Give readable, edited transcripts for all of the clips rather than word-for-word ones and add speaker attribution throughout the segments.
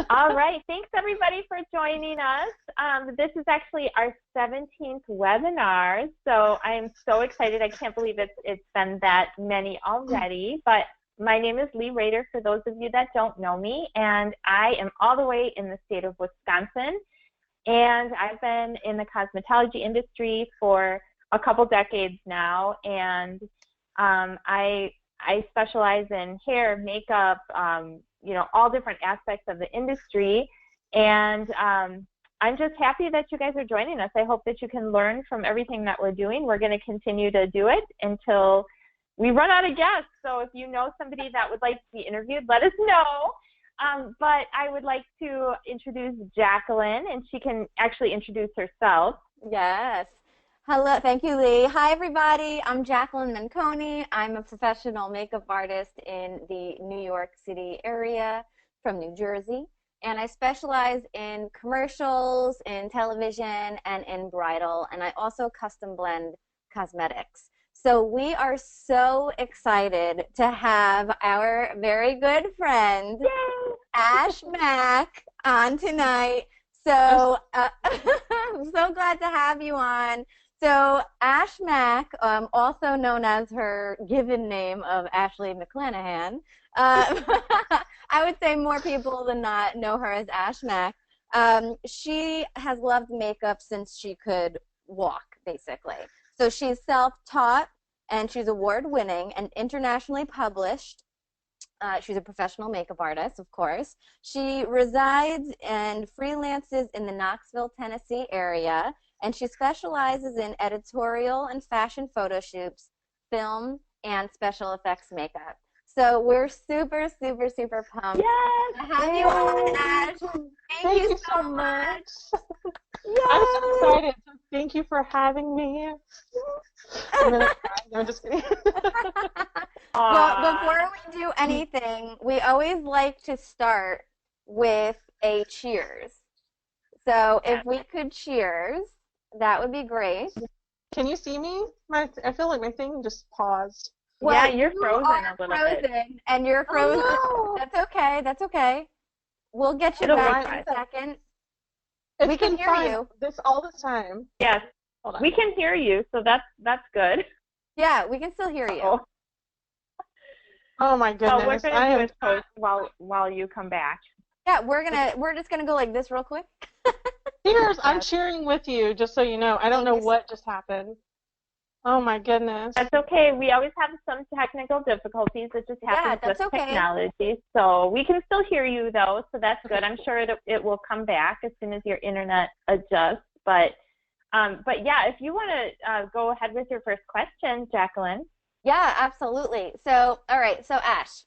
Speaker 1: All right. Thanks, everybody, for joining us. This is actually our 17th webinar, so I am so excited. I can't believe it's been that many already. But my name is Leigh Raeder, for those of you that don't know me, and I am all the way in the state of Wisconsin. And I've been in the cosmetology industry for a couple decades now, and I specialize in hair, makeup, you know, all different aspects of the industry. And I'm just happy that you guys are joining us. I hope that you can learn from everything that we're doing. We're going to continue to do it until we run out of guests. So if you know somebody that would like to be interviewed, let us know. But I would like to introduce Jacqueline, and she can actually introduce herself.
Speaker 2: Yes. Hello. Thank you, Leigh. Hi, everybody. I'm Jacqueline Menconi. I'm a professional makeup artist in the New York City area from New Jersey. And I specialize in commercials, in television, and in bridal. And I also custom blend cosmetics. So we are so excited to have our very good friend,
Speaker 1: Yay!
Speaker 2: Ash Mack, on tonight. So I'm so glad to have you on. So Ash Mack, also known as her given name of Ashley McClanahan, I would say more people than not know her as Ash Mack. She has loved makeup since she could walk, basically. So she's self-taught, and she's award-winning and internationally published. She's a professional makeup artist, of course. She resides and freelances in the Knoxville, Tennessee area, and she specializes in editorial and fashion photo shoots, film, and special effects makeup. So we're super, super, super pumped to have you on, Ash. Thank you so much.
Speaker 3: I'm so excited. So thank you for having me. No, I'm just kidding.
Speaker 2: Well, before we do anything, we always like to start with a cheers. So if we could cheers, that would be great.
Speaker 3: Can you see me? I feel like my thing just paused.
Speaker 1: Well, yeah, you're frozen a little bit.
Speaker 2: And you're frozen.
Speaker 3: Oh, no.
Speaker 2: That's okay. That's okay. We'll get you back in a second. We can hear you.
Speaker 3: All this time.
Speaker 1: Yes, we can hear you, so that's good.
Speaker 2: Yeah, we can still hear you.
Speaker 3: Oh my goodness!
Speaker 1: Well, we're gonna do it post while you come back.
Speaker 2: Yeah, we're just gonna go like this real quick.
Speaker 3: Cheers! I'm cheering with you, just so you know. I don't know what just happened. Oh my goodness.
Speaker 1: That's okay. We always have some technical difficulties. It just happens with technology. So we can still hear you though, so that's good. I'm sure it will come back as soon as your internet adjusts. But yeah, if you want to go ahead with your first question, Jacqueline.
Speaker 2: Yeah, absolutely. So, all right. So Ash,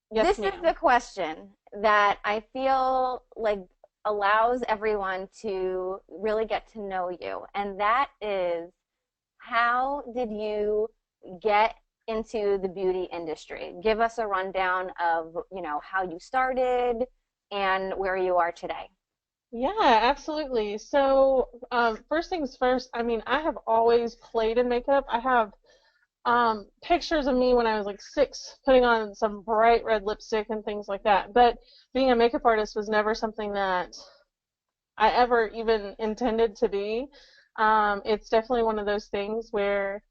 Speaker 3: yes,
Speaker 2: this is the question that I feel like allows everyone to really get to know you, and that is, how did you get into the beauty industry? Give us a rundown of, you know, how you started and where you are today.
Speaker 3: Yeah, absolutely. So first things first, I mean, I have always played in makeup. I have pictures of me when I was like 6 putting on some bright red lipstick and things like that. But being a makeup artist was never something that I ever even intended to be. It's definitely one of those things where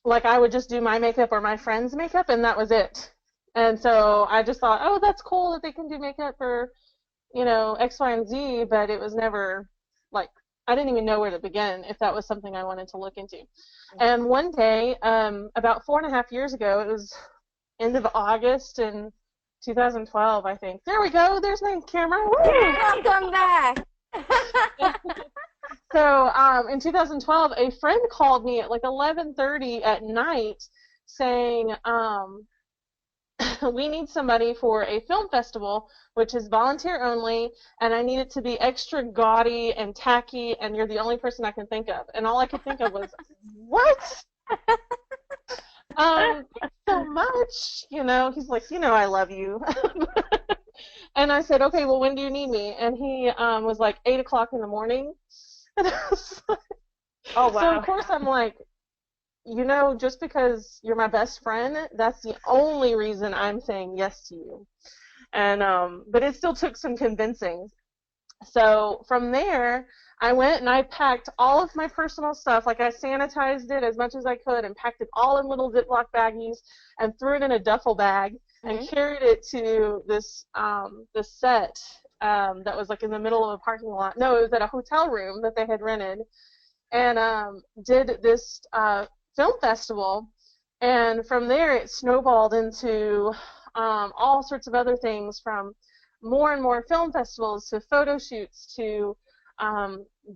Speaker 3: like I would just do my makeup or my friend's makeup, and that was it. And so I just thought, oh, that's cool that they can do makeup for, you know, X, Y, and Z, but it was never, like, I didn't even know where to begin if that was something I wanted to look into. And one day, about 4.5 years ago, it was end of August in 2012, I think. There we go. There's my camera. Woo!
Speaker 2: Welcome back.
Speaker 3: So in 2012, a friend called me at like 11:30 at night saying, we need somebody for a film festival, which is volunteer only, and I need it to be extra gaudy and tacky, and you're the only person I can think of. And all I could think of was, what? So much, you know. He's like, you know, I love you. And I said, okay, well, when do you need me? And he was like 8 o'clock in the morning. And I was like,
Speaker 1: oh, wow.
Speaker 3: So, of course, I'm like, you know, just because you're my best friend, that's the only reason I'm saying yes to you. And but it still took some convincing. So from there, I went and I packed all of my personal stuff. Like, I sanitized it as much as I could and packed it all in little Ziploc baggies and threw it in a duffel bag and carried it to this set that was like in the middle of a parking lot. No, it was at a hotel room that they had rented, and did this film festival. And from there, it snowballed into all sorts of other things, from more and more film festivals to photo shoots to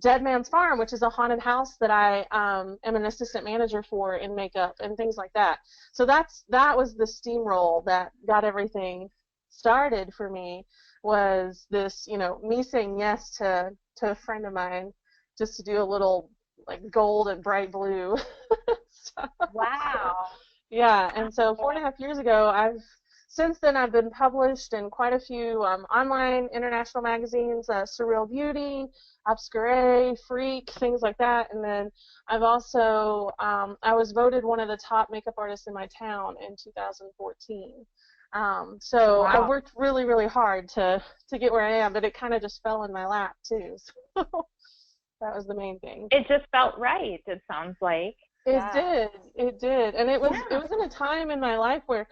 Speaker 3: Dead Man's Farm, which is a haunted house that I am an assistant manager for in makeup and things like that. So that was the steamroll that got everything started for me, was this, you know, me saying yes to a friend of mine just to do a little like gold and bright blue. So,
Speaker 1: Wow.
Speaker 3: yeah, and so 4.5 years ago, since then I've been published in quite a few online international magazines, Surreal Beauty, Obscure, Freak, things like that. And then I've also, I was voted one of the top makeup artists in my town in 2014. So
Speaker 1: Wow.
Speaker 3: I worked really, really hard to get where I am, but it kind of just fell in my lap too. So that was the main thing.
Speaker 1: It just felt right, it sounds like.
Speaker 3: It did, and it was in a time in my life where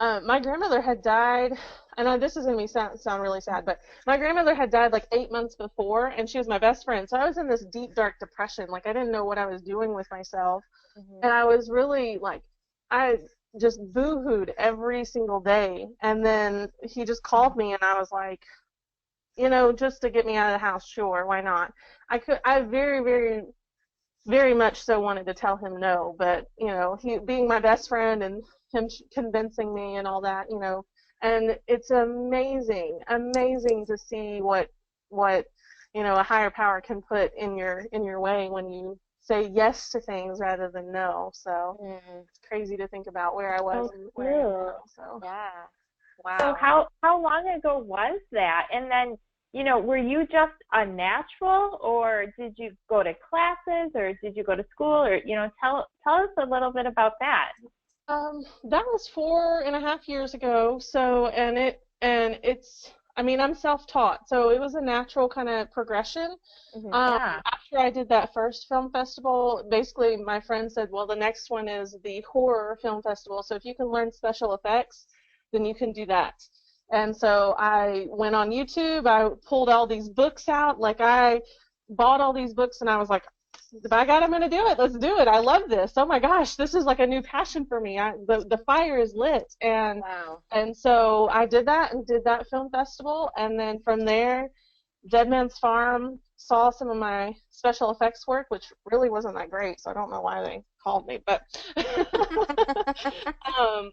Speaker 3: my grandmother had died, and this is going to sound really sad, but my grandmother had died like 8 months before, and she was my best friend. So I was in this deep, dark depression. Like, I didn't know what I was doing with myself, and I was really like, I just boo-hooed every single day. And then he just called me, and I was like, you know, just to get me out of the house, sure, why not? I very, very, very much so wanted to tell him no, but, you know, he being my best friend and him convincing me and all that, you know, and it's amazing to see what you know, a higher power can put in your way when you say yes to things rather than no. So it's crazy to think about where I was and where I am now. So
Speaker 2: yeah, wow.
Speaker 1: So how long ago was that? And then, you know, were you just a natural, or did you go to classes, or did you go to school, or, you know, tell us a little bit about that.
Speaker 3: That was 4.5 years ago. So, it's, I mean, I'm self-taught, so it was a natural kind of progression.
Speaker 1: Yeah.
Speaker 3: After I did that first film festival, basically my friend said, well, the next one is the horror film festival. So if you can learn special effects, then you can do that. And so I went on YouTube, I pulled all these books out, like I bought all these books, and I was like, by God, I'm going to do it. Let's do it. I love this. Oh my gosh, this is like a new passion for me. The fire is lit. And
Speaker 2: Wow.
Speaker 3: And so I did that and did that film festival, and then from there, Dead Man's Farm saw some of my special effects work, which really wasn't that great, so I don't know why they called me, but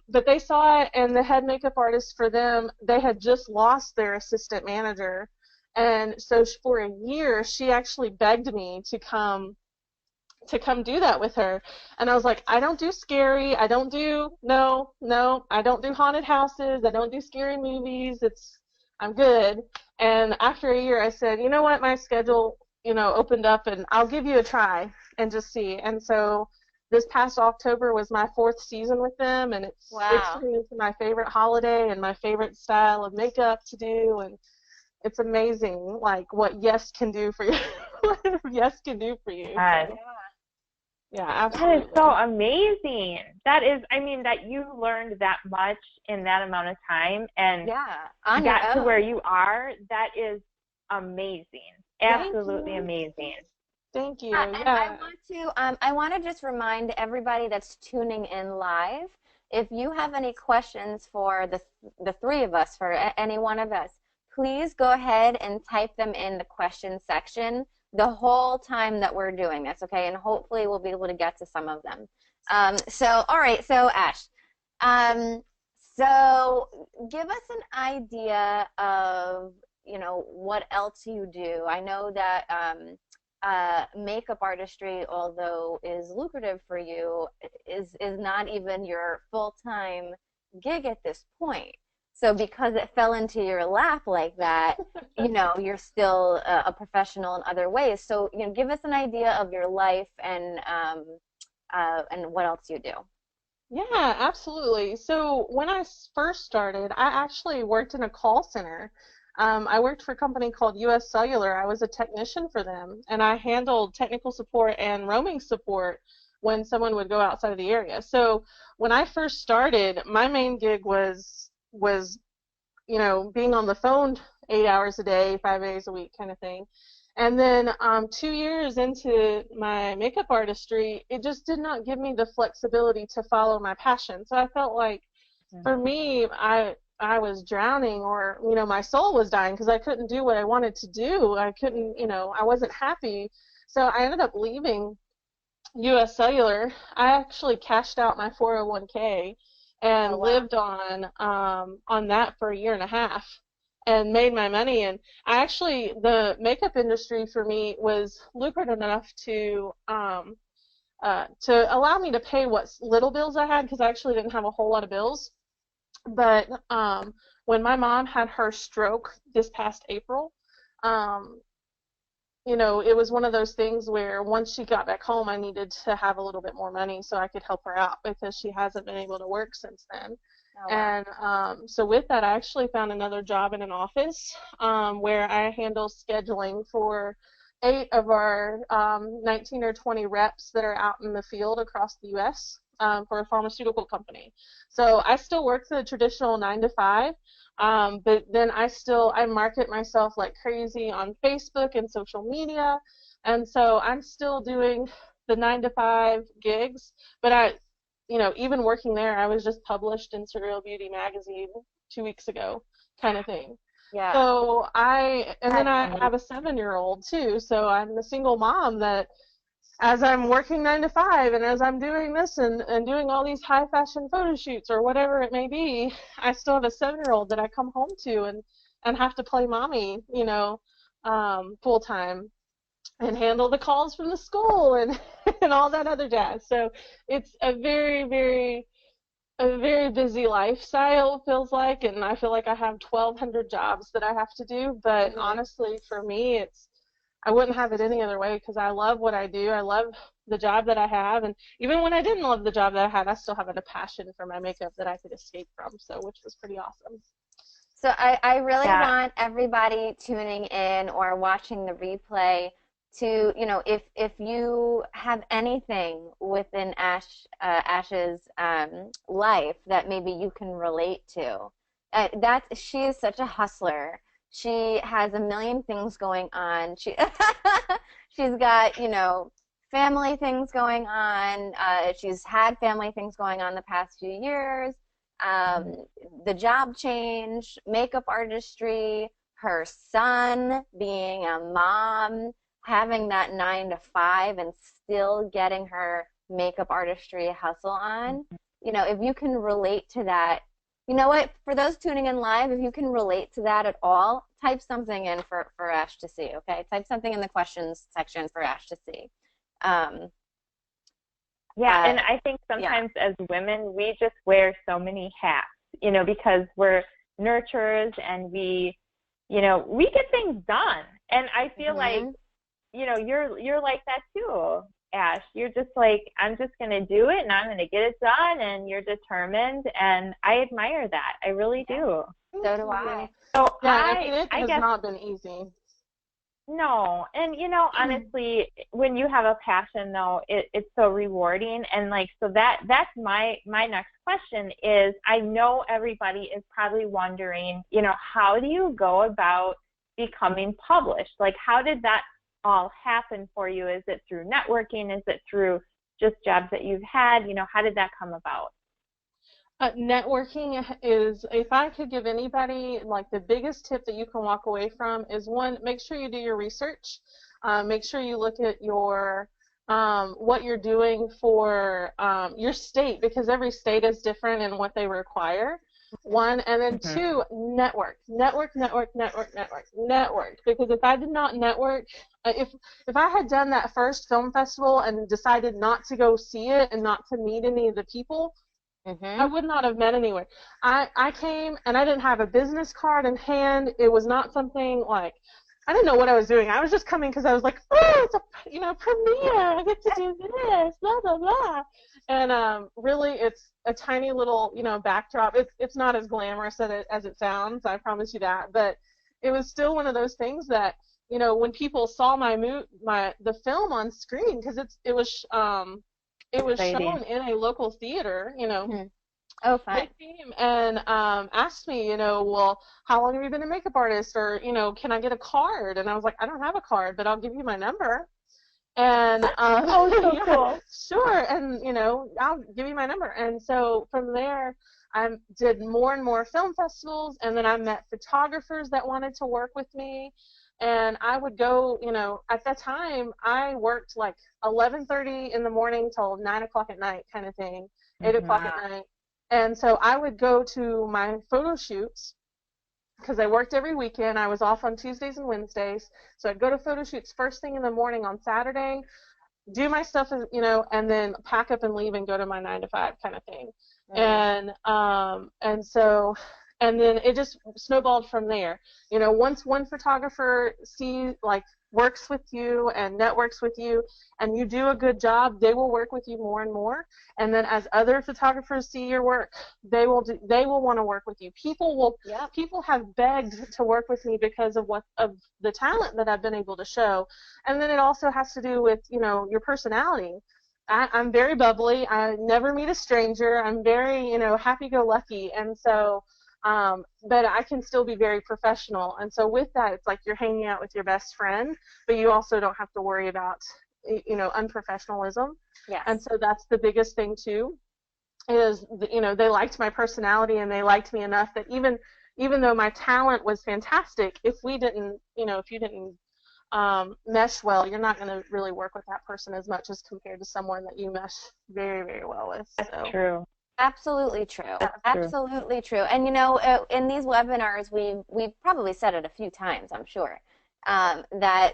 Speaker 3: but they saw it, and the head makeup artist for them, they had just lost their assistant manager, and so for a year she actually begged me to come do that with her. And I was like, I don't do scary, I don't do I don't do haunted houses, I don't do scary movies, I'm good. And after a year I said, you know what, my schedule, you know, opened up, and I'll give you a try and just see. And so this past October was my 4th season with them, and it's turned into my favorite holiday and my favorite style of makeup to do, and it's amazing, like, what yes can do for you. What yes can do for you.
Speaker 1: Yes.
Speaker 3: So, yeah, absolutely.
Speaker 1: That is so amazing. That is, I mean, that you learned that much in that amount of time and got to where you are. That is amazing. Absolutely amazing.
Speaker 3: Thank you.
Speaker 2: I want to just remind everybody that's tuning in live, if you have any questions for the three of us, for any one of us, please go ahead and type them in the question section the whole time that we're doing this, okay? And hopefully we'll be able to get to some of them. All right, so Ash, so give us an idea of, you know, what else you do. I know that makeup artistry, although is lucrative for you, is not even your full-time gig at this point. So because it fell into your lap like that, you know, you're still a professional in other ways. So, you know, give us an idea of your life and and what else you do.
Speaker 3: Yeah, absolutely. So when I first started, I actually worked in a call center. I worked for a company called US Cellular. I was a technician for them, and I handled technical support and roaming support when someone would go outside of the area. So when I first started, my main gig was being on the phone 8 hours a day, 5 days a week kind of thing. And then 2 years into my makeup artistry, it just did not give me the flexibility to follow my passion. So I felt like, for me, I was drowning, or my soul was dying because I couldn't do what I wanted to do. I couldn't, I wasn't happy. So I ended up leaving US Cellular. I actually cashed out my 401k and lived on that for a year and a half and made my money. And the makeup industry for me was lucrative enough to allow me to pay what little bills I had, because I actually didn't have a whole lot of bills. But when my mom had her stroke this past April, it was one of those things where once she got back home, I needed to have a little bit more money so I could help her out, because she hasn't been able to work since then. Oh, wow. And so with that, I actually found another job in an office where I handle scheduling for 8 of our 19 or 20 reps that are out in the field across the U.S. For a pharmaceutical company. So I still work the traditional 9 to 5, but then I market myself like crazy on Facebook and social media, and so I'm still doing the 9 to 5 gigs. But even working there, I was just published in Surreal Beauty magazine 2 weeks ago, kind of thing. Yeah. So I have a 7-year-old too, so I'm a single mom that, as I'm working 9 to 5 and as I'm doing this and doing all these high fashion photo shoots or whatever it may be, I still have a 7-year-old that I come home to and have to play mommy, full time, and handle the calls from the school and and all that other jazz. So it's a very busy lifestyle, feels like, and I feel like I have 1,200 jobs that I have to do. But honestly, for me, I wouldn't have it any other way, because I love what I do. I love the job that I have, and even when I didn't love the job that I had, I still have a passion for my makeup that I could escape from, which was pretty awesome.
Speaker 2: So I really want everybody tuning in or watching the replay to, if you have anything within Ash's life that maybe you can relate to. She is such a hustler. She has a million things going on. She's got, family things going on. She's had family things going on the past few years. The job change, makeup artistry, her son, being a mom, having that 9 to 5 and still getting her makeup artistry hustle on. If you can relate to that, you know what, for those tuning in live, if you can relate to that at all, type something in for Ash to see, okay? Type something in the questions section for Ash to see.
Speaker 1: And I think sometimes as women, we just wear so many hats, because we're nurturers and we get things done. And I feel like, you're like that too, Ash. You're just like, I'm just going to do it and I'm going to get it done, and you're determined, and I admire that. I really do.
Speaker 2: So do I.
Speaker 3: So it has not been easy.
Speaker 1: No, and honestly, when you have a passion, though, it's so rewarding, and so that's my next question is, I know everybody is probably wondering, how do you go about becoming published? Like, how did that all happen for you? Is it through networking? Is it through just jobs that you've had? How did that come about?
Speaker 3: Networking is, if I could give anybody, like, the biggest tip that you can walk away from is, one, make sure you do your research. Make sure you look at your what you're doing for your state, because every state is different in what they require. One, and then two, network. Because if I did not network, if I had done that first film festival and decided not to go see it and not to meet any of the people, I would not have met anywhere. I came and I didn't have a business card in hand. It was not something like I didn't know what I was doing. I was just coming because I was like, oh, it's a, you know, premiere. I get to do this, blah, blah, blah. And really, it's a tiny little, you know, backdrop. It's not as glamorous as it sounds. I promise you that. But it was still one of those things that, you know, when people saw the film on screen, because it was shown in a local theater, you know.
Speaker 2: Mm-hmm. Oh, fine.
Speaker 3: They came and asked me, you know, well, how long have you been a makeup artist? Or, you know, can I get a card? And I was like, I don't have a card, but I'll give you my number. And
Speaker 1: oh, so
Speaker 3: yeah,
Speaker 1: cool.
Speaker 3: Sure. And, you know, I'll give you my number. And so from there, I did more and more film festivals, and then I met photographers that wanted to work with me. And I would go, you know, at that time, I worked like 11:30 in the morning till 9 o'clock at night kind of thing, 8 o'clock at night. And so I would go to my photo shoots because I worked every weekend. I was off on Tuesdays and Wednesdays. So I'd go to photo shoots first thing in the morning on Saturday, do my stuff, you know, and then pack up and leave and go to my 9 to 5 kind of thing. And then it just snowballed from there. You know, once one photographer works with you and networks with you, and you do a good job, they will work with you more and more. And then as other photographers see your work, they will want to work with you. People have begged to work with me because of the talent that I've been able to show. And then it also has to do with, you know, your personality. I'm very bubbly. I never meet a stranger. I'm very, you know, happy-go-lucky. And so but I can still be very professional. And so with that, it's like you're hanging out with your best friend, but you also don't have to worry about, you know, unprofessionalism.
Speaker 2: Yes.
Speaker 3: And so that's the biggest thing too, is, you know, they liked my personality and they liked me enough that even though my talent was fantastic, if you didn't mesh well, you're not going to really work with that person as much as compared to someone that you mesh very, very well with.
Speaker 1: That's true.
Speaker 2: Absolutely true. Absolutely true. And, you know, in these webinars, we've probably said it a few times, I'm sure, that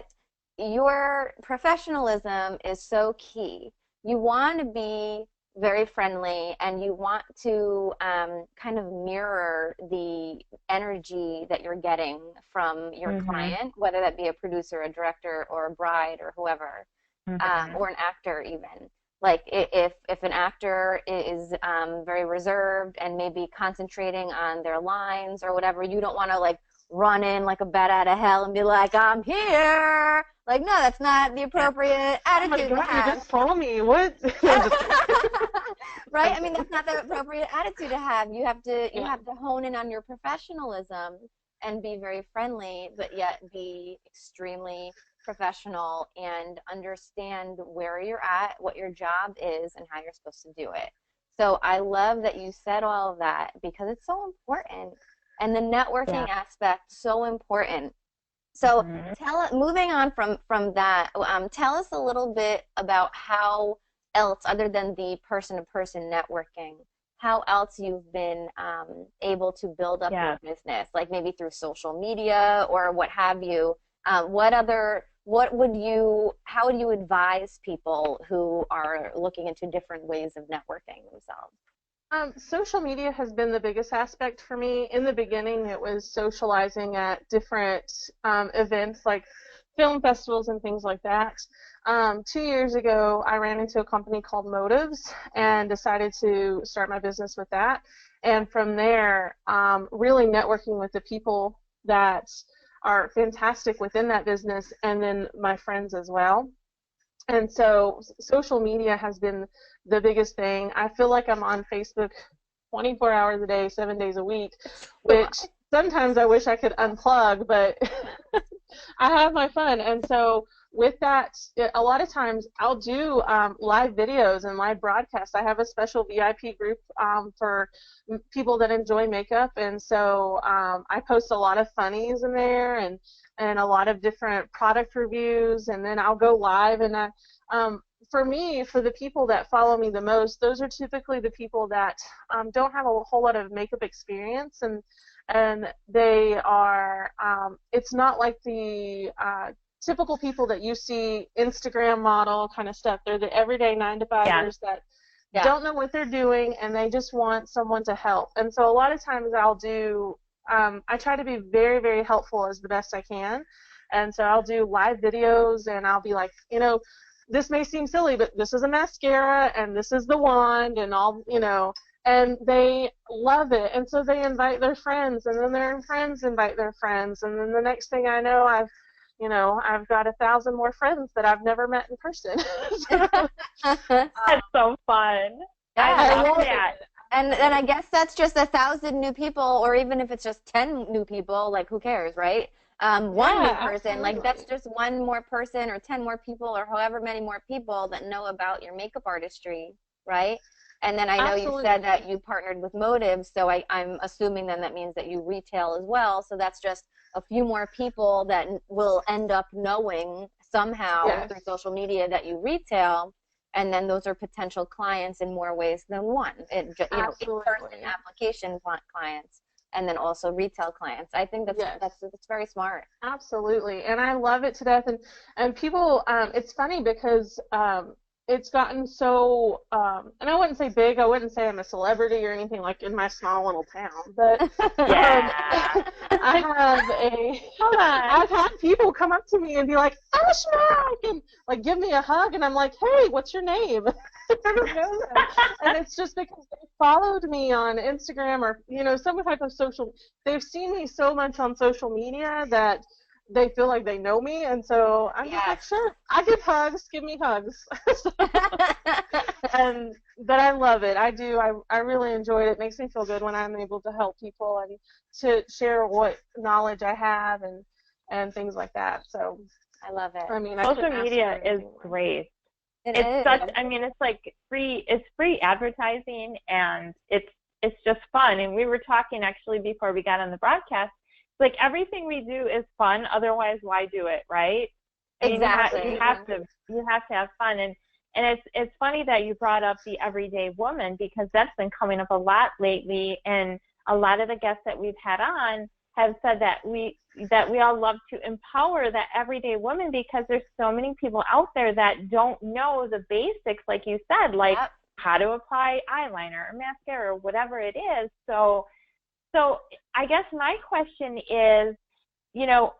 Speaker 2: your professionalism is so key. You want to be very friendly, and you want to kind of mirror the energy that you're getting from your client, whether that be a producer, a director, or a bride, or whoever, or an actor even. Like if an actor is very reserved and maybe concentrating on their lines or whatever, you don't want to like run in like a bat out of hell and be like, I'm here. Like, no, that's not the appropriate attitude to have.
Speaker 3: You just told me. What?
Speaker 2: Right? I mean, that's not the appropriate attitude to have. You have to hone in on your professionalism and be very friendly, but yet be extremely professional and understand where you're at, what your job is, and how you're supposed to do it. So I love that you said all of that, because it's so important, and the networking aspect so important. So moving on from that, tell us a little bit about how else, other than the person-to-person networking, how else you've been able to build up your business, like maybe through social media or what have you. How would you advise people who are looking into different ways of networking themselves?
Speaker 3: Social media has been the biggest aspect for me. In the beginning, it was socializing at different events like film festivals and things like that. 2 years ago, I ran into a company called Motives and decided to start my business with that. And from there, really networking with the people that are fantastic within that business, and then my friends as well. And so social media has been the biggest thing. I feel like I'm on Facebook 24 hours a day, 7 days a week, which sometimes I wish I could unplug, but I have my fun. And so with that, a lot of times I'll do live videos and live broadcasts. I have a special VIP group for people that enjoy makeup, and so I post a lot of funnies in there and a lot of different product reviews, and then I'll go live. And for me, for the people that follow me the most, those are typically the people that don't have a whole lot of makeup experience, and they are, it's not like the typical people that you see Instagram model kind of stuff. They're the everyday 9-to-5ers that don't know what they're doing, and they just want someone to help. And so a lot of times I'll do, I try to be very, very helpful as the best I can. And so I'll do live videos, and I'll be like, you know, this may seem silly, but this is a mascara, and this is the wand, and all, you know, and they love it. And so they invite their friends, and then their friends invite their friends, and then the next thing I know, I've got 1,000 more friends that I've never met in person.
Speaker 1: That's so fun.
Speaker 2: Yeah,
Speaker 1: I love that.
Speaker 2: And I guess that's just 1,000 new people, or even if it's just 10 new people, like who cares, right? One new person, like that's just one more person or 10 more people or however many more people that know about your makeup artistry, right? And then I know you said that you partnered with Motives, so I'm assuming then that means that you retail as well. So that's just a few more people that will end up knowing somehow through social media that you retail. And then those are potential clients in more ways than one. In-person application clients, and then also retail clients. I think that's very smart.
Speaker 3: Absolutely, and I love it to death. And people, it's funny because it's gotten so, and I wouldn't say big. I wouldn't say I'm a celebrity or anything like in my small little town. But I've had people come up to me and be like, Ashmack, and like give me a hug, and I'm like, hey, what's your name? I don't know them. And it's just because they followed me on Instagram or, you know, some type of social. They've seen me so much on social media that they feel like they know me, and so I'm just like, sure, I give hugs, give me hugs. But I love it. I do. I really enjoy it. It makes me feel good when I'm able to help people and to share what knowledge I have and things like that. So
Speaker 2: I love it.
Speaker 3: I mean,
Speaker 1: social media is great. It's such. I mean, it's like free. It's free advertising, and it's just fun. And we were talking actually before we got on the broadcast. Like everything we do is fun. Otherwise, why do it, right?
Speaker 2: Exactly.
Speaker 1: You have to have fun. And it's funny that you brought up the everyday woman, because that's been coming up a lot lately. And a lot of the guests that we've had on have said that we all love to empower that everyday woman, because there's so many people out there that don't know the basics, like you said, like how to apply eyeliner or mascara or whatever it is. So I guess my question is, you know,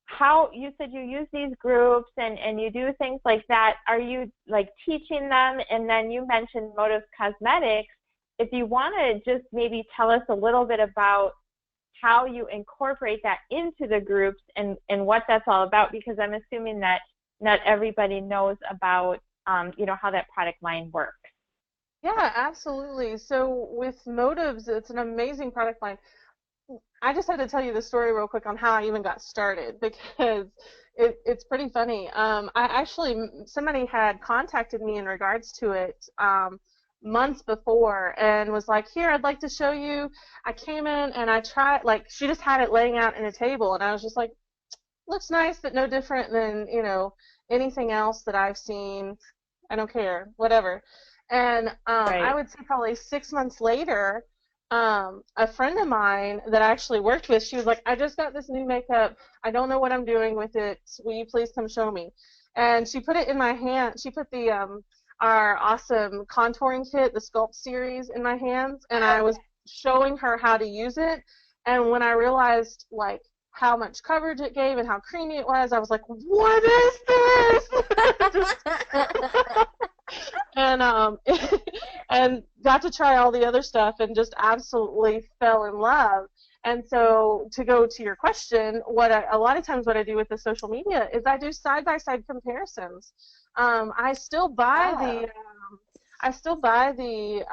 Speaker 1: how you said you use these groups and you do things like that. Are you like teaching them? And then you mentioned Motives Cosmetics. If you want to just maybe tell us a little bit about how you incorporate that into the groups and what that's all about, because I'm assuming that not everybody knows about, you know, how that product line works.
Speaker 3: Yeah, absolutely. So with Motives, it's an amazing product line. I just had to tell you the story real quick on how I even got started, because it's pretty funny. Somebody had contacted me in regards to it months before and was like, here, I'd like to show you. I came in and I tried, like, she just had it laying out in a table, and I was just like, looks nice, but no different than, you know, anything else that I've seen. I don't care, whatever. And I would say probably 6 months later, a friend of mine that I actually worked with, she was like, I just got this new makeup. I don't know what I'm doing with it. Will you please come show me? And she put it in my hand. She put the our awesome contouring kit, the Sculpt series, in my hands, and I was showing her how to use it. And when I realized, like, how much coverage it gave and how creamy it was, I was like, what is this? And got to try all the other stuff and just absolutely fell in love. And so to go to your question, a lot of times what I do with the social media is I do side-by-side comparisons. I still buy the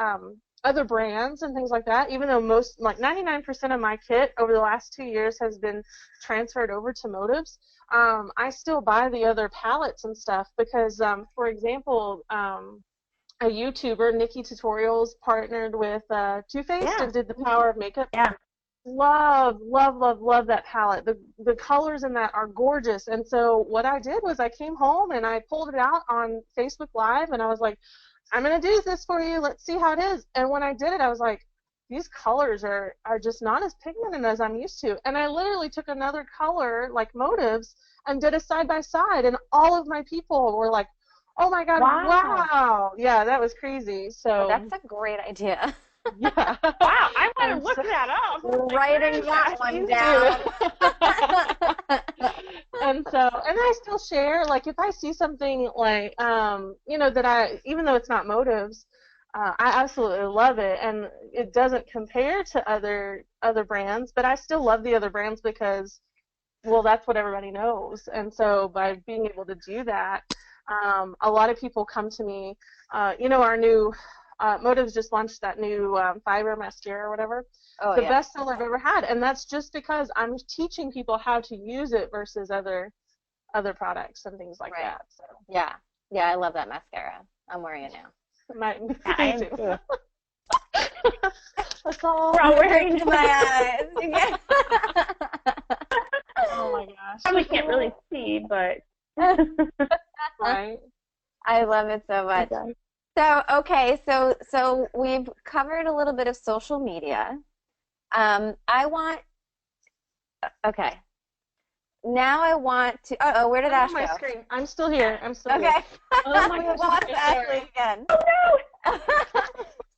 Speaker 3: other brands and things like that, even though most, like 99% of my kit over the last 2 years has been transferred over to Motives. I still buy the other palettes and stuff because, for example, a YouTuber, Nikki Tutorials, partnered with Too Faced and did the Power of Makeup.
Speaker 1: Yeah.
Speaker 3: Love that palette. The colors in that are gorgeous. And so what I did was I came home and I pulled it out on Facebook Live and I was like, I'm going to do this for you. Let's see how it is. And when I did it, I was like, these colors are just not as pigmented as I'm used to. And I literally took another color, like Motives, and did a side-by-side. And all of my people were like, oh, my God, wow. Yeah, that was crazy. So
Speaker 2: that's a great idea.
Speaker 3: Yeah.
Speaker 1: Wow, I want to look that up.
Speaker 2: Writing that one down.
Speaker 3: And so, and I still share, like, if I see something like, you know, that even though it's not Motives, I absolutely love it, and it doesn't compare to other brands, but I still love the other brands because, well, that's what everybody knows. And so by being able to do that, a lot of people come to me. You know, our new Motives just launched that new fiber mascara or whatever.
Speaker 2: Oh,
Speaker 3: the
Speaker 2: yeah.
Speaker 3: best seller I've ever had, and that's just because I'm teaching people how to use it versus other products and things like
Speaker 2: Right.
Speaker 3: that. So
Speaker 2: Yeah. Yeah, I love that mascara. I'm wearing it now.
Speaker 3: me too. That's all.
Speaker 1: We're all wearing
Speaker 2: to my eyes. Yeah.
Speaker 3: Oh my gosh.
Speaker 1: Probably can't really see, but
Speaker 3: Right.
Speaker 2: I love it so much. So, okay, so we've covered a little bit of social media. Okay. Now I want to, where did
Speaker 3: I'm
Speaker 2: Ash
Speaker 3: on my
Speaker 2: go?
Speaker 3: screen. I'm still here.
Speaker 2: Okay.
Speaker 3: Oh my
Speaker 2: We
Speaker 3: gosh,
Speaker 2: lost
Speaker 3: I'm
Speaker 2: Ashley
Speaker 3: sorry.
Speaker 2: again.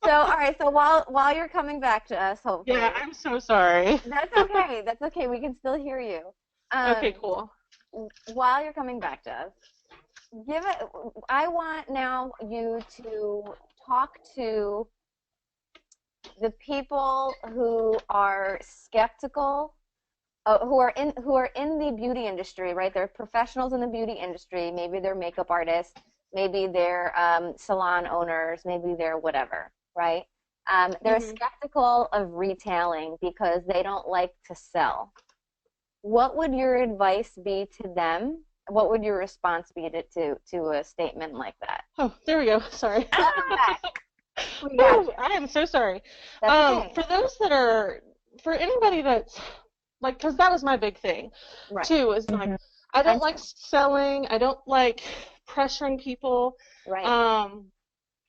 Speaker 2: So, all right, so while you're coming back to us, hopefully.
Speaker 3: Yeah, I'm so sorry.
Speaker 2: That's okay. That's okay. We can still hear you.
Speaker 3: Okay, cool.
Speaker 2: While you're coming back to us, I want now you to talk to the people who are skeptical, who are in the beauty industry, right? They're professionals in the beauty industry. Maybe they're makeup artists, maybe they're salon owners, maybe they're whatever, right? They're skeptical of retailing because they don't like to sell. What would your advice be to them? What would your response be to a statement like that?
Speaker 3: Oh, there we go. Sorry.
Speaker 2: Gotcha.
Speaker 3: I am so sorry.
Speaker 2: That's okay.
Speaker 3: For those that are, for anybody that's like, because that was my big thing,
Speaker 2: Right.
Speaker 3: too, is like, I don't like selling. I don't like pressuring people.
Speaker 2: Right.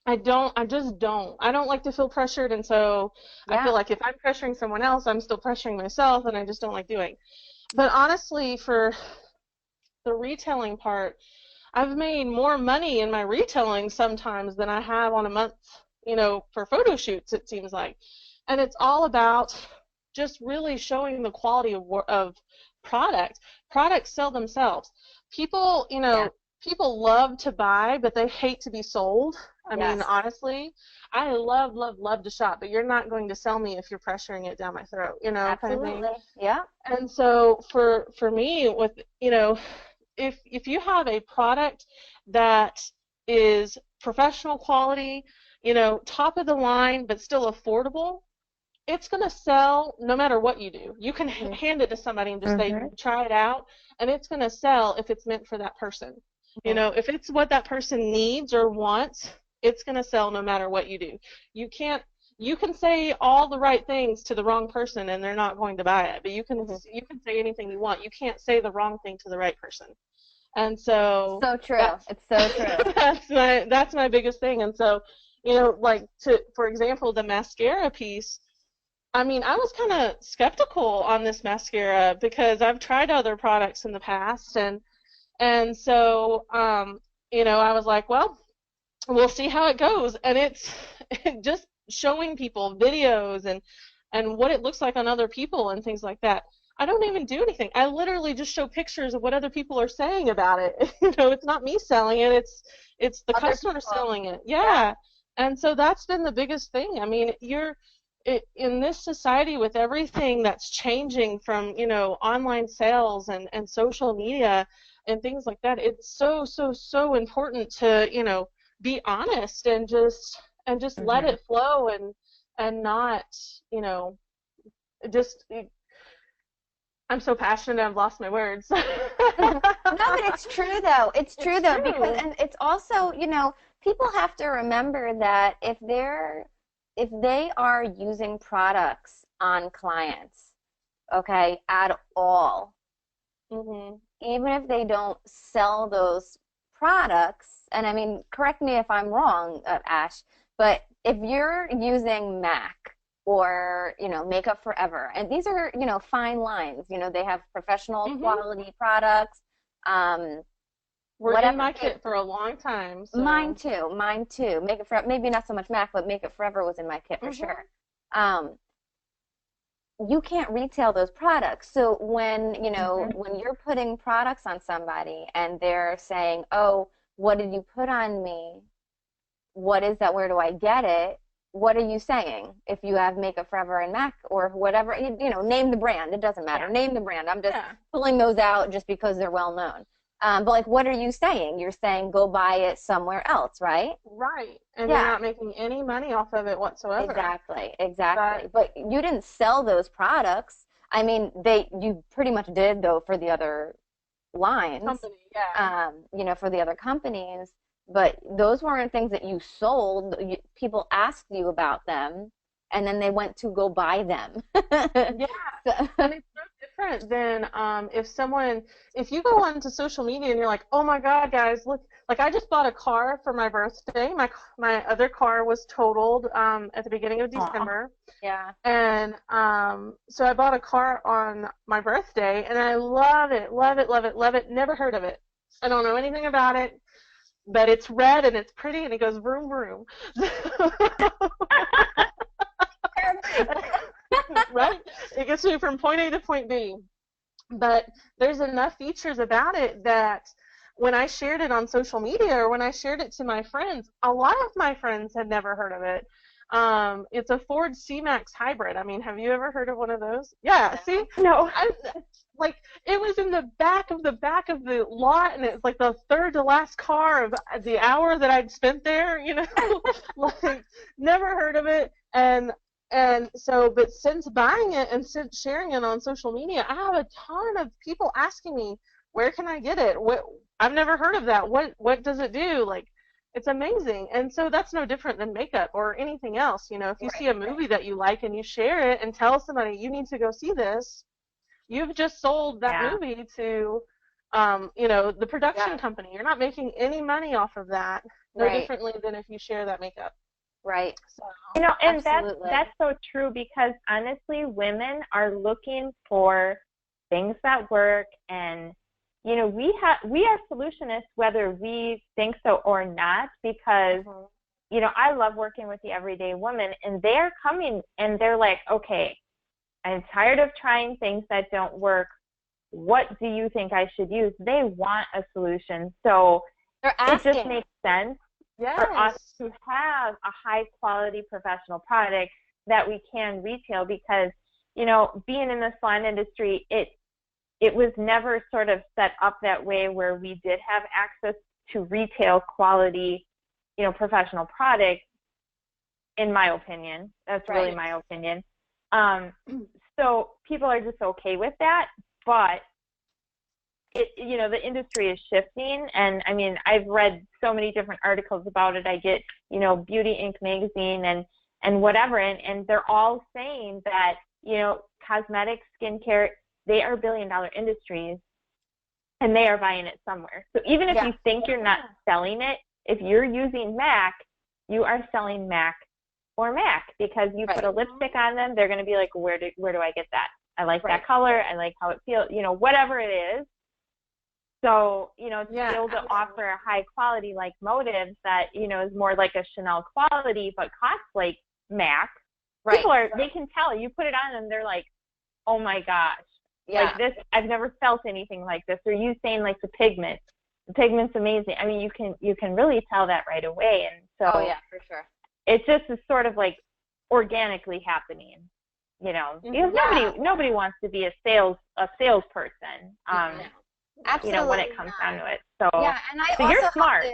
Speaker 3: I just don't. I don't like to feel pressured, and so I feel like if I'm pressuring someone else, I'm still pressuring myself, and I just don't like doing. But honestly, for the retailing part, I've made more money in my retailing sometimes than I have on a month, you know, for photo shoots, it seems like. And it's all about just really showing the quality of product. Products sell themselves. People, you know, people love to buy, but they hate to be sold. I mean, honestly, I love, love, love to shop, but you're not going to sell me if you're pressuring it down my throat, you know,
Speaker 2: Absolutely.
Speaker 3: kind of thing.
Speaker 2: Yeah.
Speaker 3: And so for me, with, you know, if you have a product that is professional quality, you know, top of the line, but still affordable, it's going to sell no matter what you do. You can hand it to somebody and just say, try it out, and it's going to sell if it's meant for that person. You know, if it's what that person needs or wants, it's going to sell no matter what you do. You can say all the right things to the wrong person and they're not going to buy it, but you can say anything you want. You can't say the wrong thing to the right person. And so
Speaker 2: true. It's so true.
Speaker 3: That's my biggest thing. And so, you know, like for example, the mascara piece, I mean, I was kind of skeptical on this mascara because I've tried other products in the past, and so you know, I was like, well, we'll see how it goes. And it's just showing people videos and what it looks like on other people and things like that. I don't even do anything. I literally just show pictures of what other people are saying about it. You know, it's not me selling it. It's the customer selling it. Yeah. And so that's been the biggest thing. I mean, in this society with everything that's changing from, you know, online sales and social media and things like that, it's so important to, you know, be honest and just let it flow and not, you know, just. I'm so passionate I've lost my words.
Speaker 2: No, but it's true though. It's true though, because and it's also, you know, people have to remember that if they are using products on clients, okay, at all, even if they don't sell those products, and I mean, correct me if I'm wrong, Ash, but if you're using MAC or, you know, Makeup Forever, and these are, you know, fine lines, you know, they have professional quality products.
Speaker 3: We're in my kit for a long time. So.
Speaker 2: Mine too. Makeup, maybe not so much MAC, but Makeup Forever was in my kit for sure. you can't retail those products. So when, you know, when you're putting products on somebody and they're saying, oh, what did you put on me? What is that? Where do I get it? What are you saying? If you have Makeup Forever and MAC or whatever, you know, name the brand. It doesn't matter. Name the brand. I'm just pulling those out just because they're well known. But like, what are you saying? You're saying go buy it somewhere else, right?
Speaker 3: Right. And you're not making any money off of it whatsoever.
Speaker 2: Exactly. But you didn't sell those products. I mean, you pretty much did, though, for the other lines.
Speaker 3: Company,
Speaker 2: you know, for the other companies. But those weren't things that you sold. People asked you about them, and then they went to go buy them.
Speaker 3: And it's no different than if you go onto social media and you're like, oh my God, guys, look, like I just bought a car for my birthday. My other car was totaled at the beginning of December.
Speaker 2: Yeah.
Speaker 3: And so I bought a car on my birthday, and I love it, love it, love it, love it. Never heard of it. I don't know anything about it. But it's red and it's pretty and it goes vroom vroom. Right? It gets me from point A to point B. But there's enough features about it that when I shared it on social media or when I shared it to my friends, a lot of my friends had never heard of it. It's a Ford C-Max hybrid. I mean, have you ever heard of one of those? Yeah, see?
Speaker 1: No.
Speaker 3: Like, it was in the back of the lot, and it's like the third to last car of the hour that I'd spent there, you know? Like, never heard of it. And so, but since buying it and since sharing it on social media, I have a ton of people asking me, where can I get it? I've never heard of that. What does it do? Like, it's amazing. And so that's no different than makeup or anything else. You know, if you see a movie that you like and you share it and tell somebody you need to go see this, you've just sold that movie to, you know, the production company. You're not making any money off of that, no differently than if you share that makeup.
Speaker 2: Right.
Speaker 3: So,
Speaker 1: you know, and that's so true, because honestly, women are looking for things that work, and you know, we are solutionists whether we think so or not, because you know, I love working with the everyday woman, and they're coming and they're like, okay, I'm tired of trying things that don't work. What do you think I should use? They want a solution. So it just makes sense for us to have a high-quality professional product that we can retail, because, you know, being in the salon industry, it was never sort of set up that way where we did have access to retail quality, you know, professional products, in my opinion. That's really my opinion. So people are just okay with that, but you know, the industry is shifting, and I mean, I've read so many different articles about it. I get, you know, Beauty Inc. magazine and whatever, and they're all saying that, you know, cosmetics, skincare, they are billion-dollar industries, and they are buying it somewhere. So even if you think you're not selling it, if you're using MAC, you are selling MAC or MAC, because you put a lipstick on them, they're going to be like, where do I get that? I like that color. I like how it feels, you know, whatever it is. So, you know, to be able to offer a high quality like Motives that, you know, is more like a Chanel quality but costs like MAC, people they can tell. You put it on and they're like, oh my gosh, like this, I've never felt anything like this. Or you saying like the pigment's amazing. I mean, you can really tell that right away. And so
Speaker 2: for sure.
Speaker 1: It just is sort of like organically happening, you know, because nobody wants to be a salesperson.
Speaker 2: Absolutely,
Speaker 1: you know, when it comes down to it. So
Speaker 2: and
Speaker 1: so you're smart.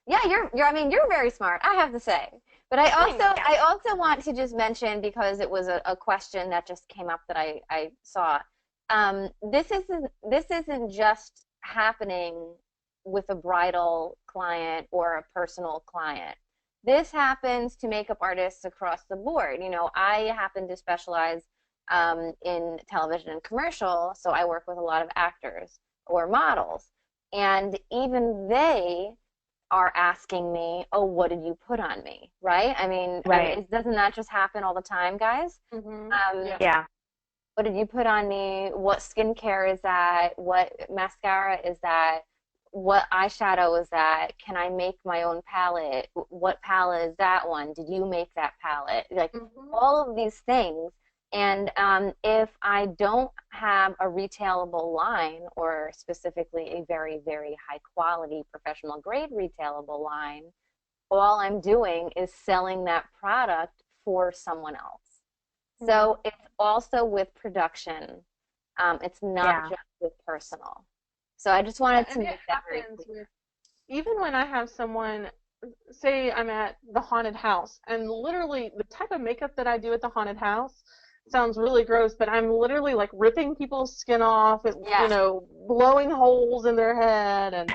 Speaker 2: I mean, you're very smart, I have to say. But I also want to just mention, because it was a question that just came up that I saw. This isn't just happening with a bridal client or a personal client. This happens to makeup artists across the board. You know, I happen to specialize in television and commercial, so I work with a lot of actors or models, and even they are asking me, oh, what did you put on me, right? I mean, doesn't that just happen all the time, guys? What did you put on me? What skincare is that? What mascara is that? What eyeshadow is that? Can I make my own palette? What palette is that one? Did you make that palette? Like all of these things And if I don't have a retailable line, or specifically a very, very high quality professional grade retailable line, all I'm doing is selling that product for someone else. So it's also with production. It's not just with personal. So I just wanted to make that very clear.
Speaker 3: Even when I have someone, say I'm at the haunted house, and literally the type of makeup that I do at the haunted house sounds really gross, but I'm literally like ripping people's skin off, you know, blowing holes in their head and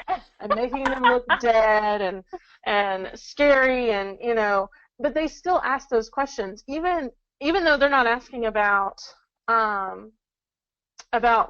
Speaker 3: making them look dead and scary, and you know, but they still ask those questions, even though they're not asking about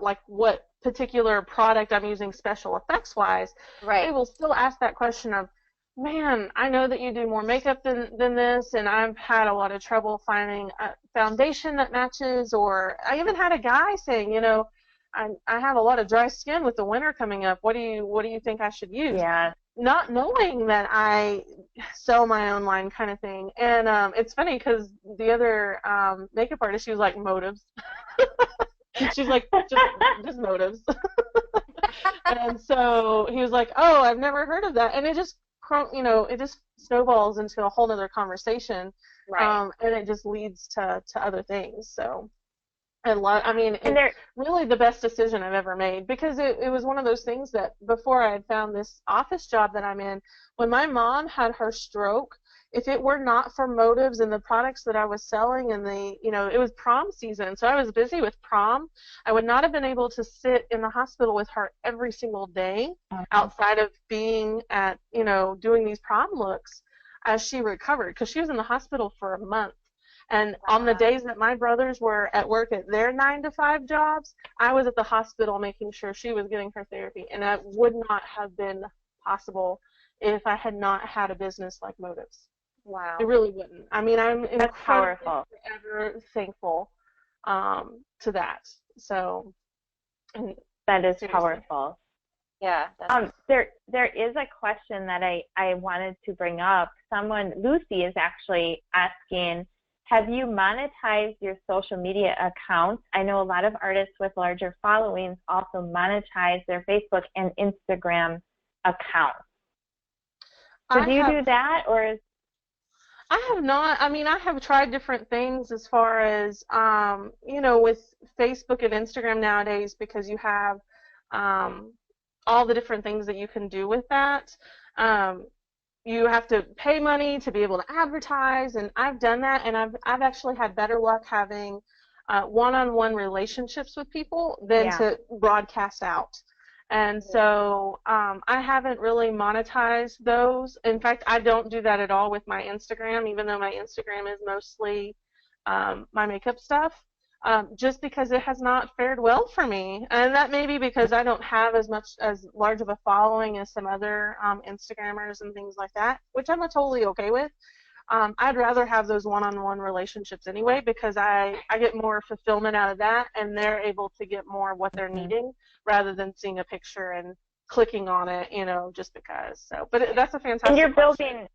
Speaker 3: like what particular product I'm using special effects wise. They will still ask that question of, man, I know that you do more makeup than this, and I've had a lot of trouble finding a foundation that matches. Or I even had a guy saying, you know, I have a lot of dry skin with the winter coming up. What do you think I should use?
Speaker 1: Yeah.
Speaker 3: Not knowing that I sell my own line, kind of thing. And it's funny because the other makeup artist, she was like, motives. She's like, just motives. And so he was like, oh, I've never heard of that. And it just, you know, it just snowballs into a whole other conversation, and it just leads to other things. So, I mean, it's really the best decision I've ever made, because it was one of those things that before I had found this office job that I'm in, when my mom had her stroke, if it were not for motives and the products that I was selling, and you know, it was prom season, so I was busy with prom, I would not have been able to sit in the hospital with her every single day outside of being at, you know, doing these prom looks as she recovered, because she was in the hospital for a month. And on the days that my brothers were at work at their 9-to-5 jobs, I was at the hospital making sure she was getting her therapy, and that would not have been possible if I had not had a business like Motives.
Speaker 2: Wow.
Speaker 3: It really wouldn't. I mean, I'm incredibly forever thankful to that. So
Speaker 1: that is powerful.
Speaker 2: Yeah.
Speaker 1: There is a question that I wanted to bring up. Lucy is actually asking, have you monetized your social media accounts? I know a lot of artists with larger followings also monetize their Facebook and Instagram accounts. So do you do that, or is...
Speaker 3: I have not. I mean, I have tried different things as far as, you know, with Facebook and Instagram nowadays, because you have all the different things that you can do with that. You have to pay money to be able to advertise, and I've done that, and I've actually had better luck having one-on-one relationships with people than to broadcast out. And so I haven't really monetized those. In fact, I don't do that at all with my Instagram, even though my Instagram is mostly my makeup stuff, just because it has not fared well for me. And that may be because I don't have as large of a following as some other Instagrammers and things like that, which I'm totally okay with. I'd rather have those one-on-one relationships anyway, because I get more fulfillment out of that, and they're able to get more of what they're needing rather than seeing a picture and clicking on it, you know, just because. So, but that's a fantastic
Speaker 1: and you're
Speaker 3: question.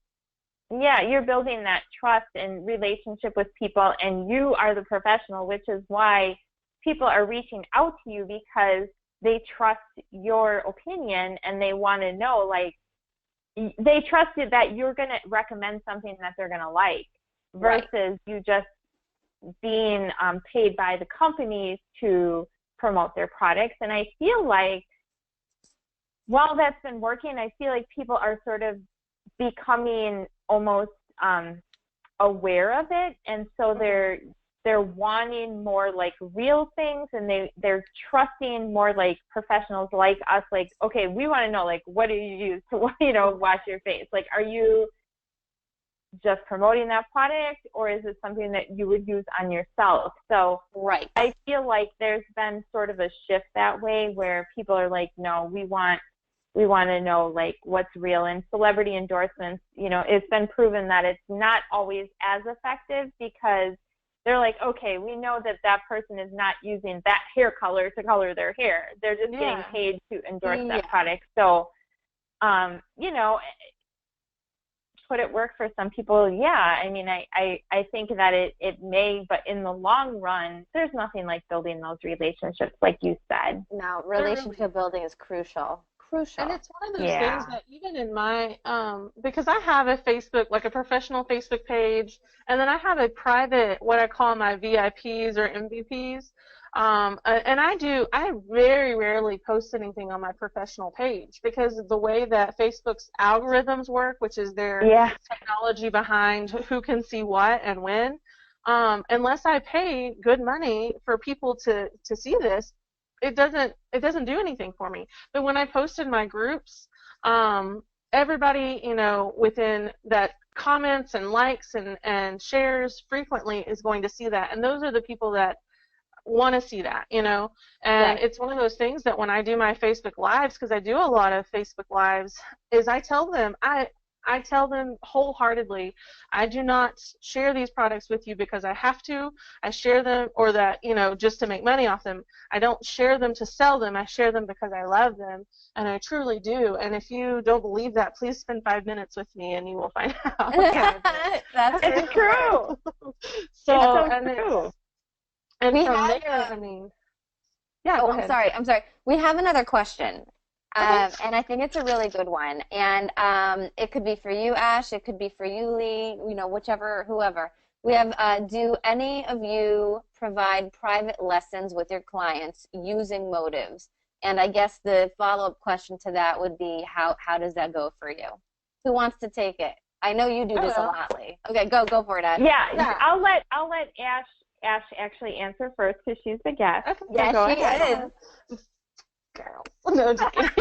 Speaker 1: you're building that trust and relationship with people, and you are the professional, which is why people are reaching out to you, because they trust your opinion and they want to know, like, they trusted that you're going to recommend something that they're going to like, versus you just being paid by the companies to promote their products. And I feel like while that's been working, I feel like people are sort of becoming almost aware of it, and so they're wanting more like real things, and they're trusting more like professionals like us. Like, okay, we want to know, like, what do you use to, you know, wash your face? Like, are you just promoting that product, or is it something that you would use on yourself? So I feel like there's been sort of a shift that way, where people are like, no, we want to know, like, what's real. And celebrity endorsements, you know, it's been proven that it's not always as effective, because they're like, okay, we know that person is not using that hair color to color their hair. They're just getting paid to endorse that product. So, you know, could it work for some people? Yeah. I mean, I think that it may, but in the long run, there's nothing like building those relationships, like you said.
Speaker 2: No, relationship building is crucial. Crucial.
Speaker 3: And it's one of those things that even in my, because I have a Facebook, like a professional Facebook page, and then I have a private, what I call my VIPs or MVPs. And I very rarely post anything on my professional page because of the way that Facebook's algorithms work, which is their technology behind who can see what and when. Unless I pay good money for people to see this, it doesn't do anything for me. But when I post in my groups, everybody, within that comments and likes and shares frequently is going to see that. And those are the people that want to see that, and it's one of those things that when I do my Facebook Lives, because I do a lot of Facebook Lives, is I tell them wholeheartedly, I do not share these products with you because I have to. I share them, or that, just to make money off them. I don't share them to sell them. I share them because I love them, and I truly do. And if you don't believe that, please spend 5 minutes with me, and you will find out.
Speaker 1: It's true.
Speaker 3: So
Speaker 1: true.
Speaker 3: And
Speaker 2: we
Speaker 3: from
Speaker 2: have,
Speaker 3: there, I mean, yeah, go ahead.
Speaker 2: I'm sorry. We have another question, and I think it's a really good one. And it could be for you, Ash. It could be for you, Leigh. Whichever, whoever. We have. Do any of you provide private lessons with your clients using motives? And I guess the follow-up question to that would be, how does that go for you? Who wants to take it? I know you do this a lot, Leigh. Okay, go for it, Ash.
Speaker 1: Yeah. I'll let Ash actually answer first because she's the guest.
Speaker 3: Okay,
Speaker 2: yes, she is.
Speaker 3: Girl. No, just kidding.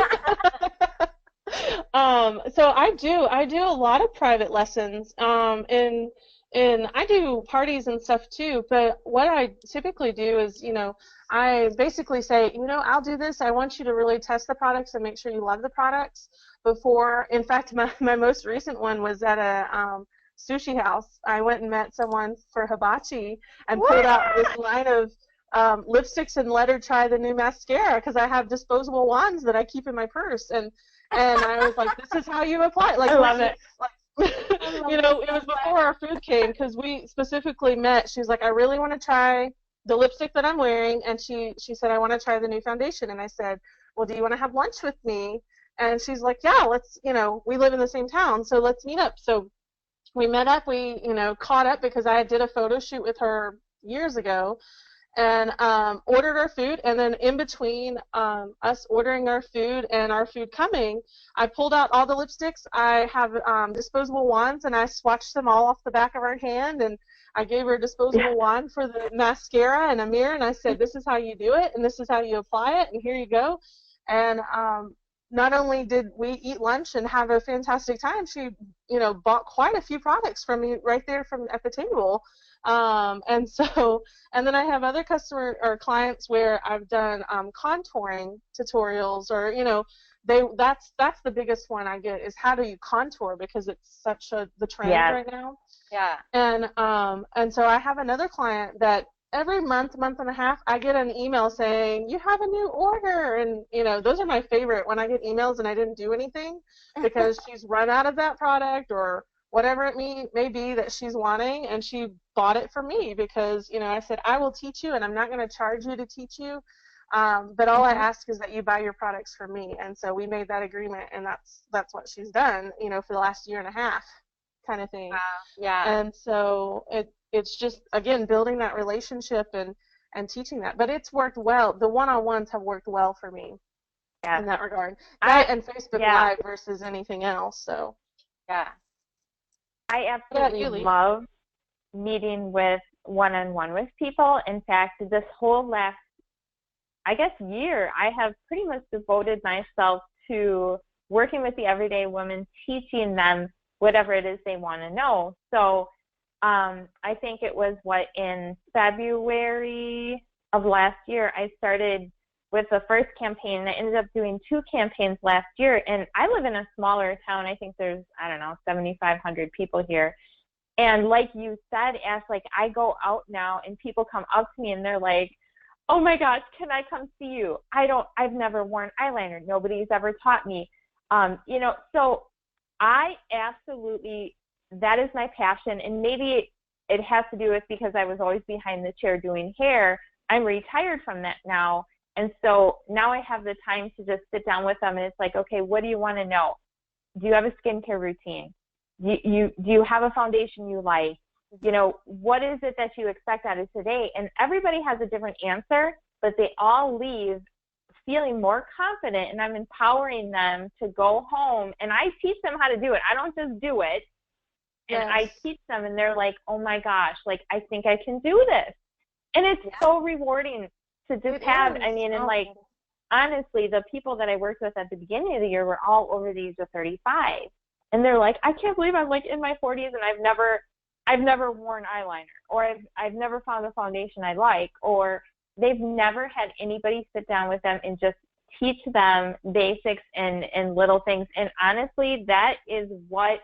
Speaker 3: So I do a lot of private lessons. And I do parties and stuff too. But what I typically do is, I basically say, I'll do this. I want you to really test the products and make sure you love the products before. In fact, my most recent one was at a sushi house. I went and met someone for hibachi and pulled out this line of lipsticks and let her try the new mascara because I have disposable wands that I keep in my purse, and I was like, this is how you apply it. Like,
Speaker 1: I love it.
Speaker 3: It was before our food came because we specifically met. She's like, I really want to try the lipstick that I'm wearing, and she said, I want to try the new foundation, and I said, well, do you want to have lunch with me? And she's like, yeah, let's, we live in the same town, so let's meet up. So we met up, we, caught up because I did a photo shoot with her years ago, and ordered our food, and then in between us ordering our food and our food coming, I pulled out all the lipsticks. I have disposable wands, and I swatched them all off the back of her hand, and I gave her a disposable wand for the mascara and a mirror, and I said, this is how you do it, and this is how you apply it, and here you go. And not only did we eat lunch and have a fantastic time, she, bought quite a few products from me right there at the table. And then I have other customer or clients where I've done contouring tutorials, or that's the biggest one I get is how do you contour, because it's such the trend right now.
Speaker 2: Yeah.
Speaker 3: And so I have another client that every month and a half, I get an email saying, you have a new order. And, those are my favorite when I get emails and I didn't do anything because she's run out of that product or whatever it may be that she's wanting, and she bought it for me because, I said, I will teach you and I'm not going to charge you to teach you. But all I ask is that you buy your products from me. And so we made that agreement, and that's what she's done, for the last year and a half kind of thing.
Speaker 2: Wow. Yeah.
Speaker 3: And so it's just, again, building that relationship and teaching that. But it's worked well. The one-on-ones have worked well for me in that regard. And Facebook Live versus anything else. So,
Speaker 2: yeah.
Speaker 1: I absolutely love meeting with one-on-one with people. In fact, this whole last, I guess, year, I have pretty much devoted myself to working with the everyday woman, teaching them whatever it is they want to know. So I think it was in February of last year, I started with the first campaign. I ended up doing 2 campaigns last year, and I live in a smaller town. I think there's, 7,500 people here. And like you said, Ash, I go out now and people come up to me and they're like, oh my gosh, can I come see you? I've never worn eyeliner. Nobody's ever taught me. So I absolutely that is my passion. And maybe it has to do with because I was always behind the chair doing hair. I'm retired from that now. And so now I have the time to just sit down with them, and it's like, okay, what do you want to know? Do you have a skincare routine? Do you have a foundation you like? You know, what is it that you expect out of today? And everybody has a different answer, but they all leave feeling more confident, and I'm empowering them to go home, and I teach them how to do it. I don't just do it. And I teach them, and they're like, oh my gosh, like, I think I can do this. And it's so rewarding to just have, I mean, and like, honestly, the people that I worked with at the beginning of the year were all over the age of 35. And they're like, I can't believe I'm like in my 40s and I've never worn eyeliner, or I've never found a foundation I like, or they've never had anybody sit down with them and just teach them basics and little things. And honestly, that is what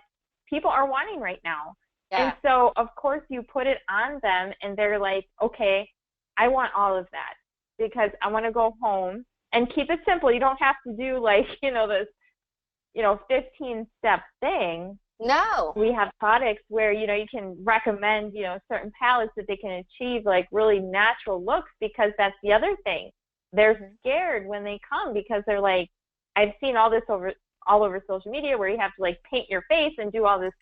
Speaker 1: people are wanting right now. And so, of course, you put it on them, and they're like, okay, I want all of that because I want to go home and keep it simple. You don't have to do like, this, 15-step thing.
Speaker 2: No.
Speaker 1: We have products where, you can recommend, certain palettes that they can achieve like really natural looks, because that's the other thing. They're scared when they come because they're like, I've seen all this all over social media where you have to like paint your face and do all this.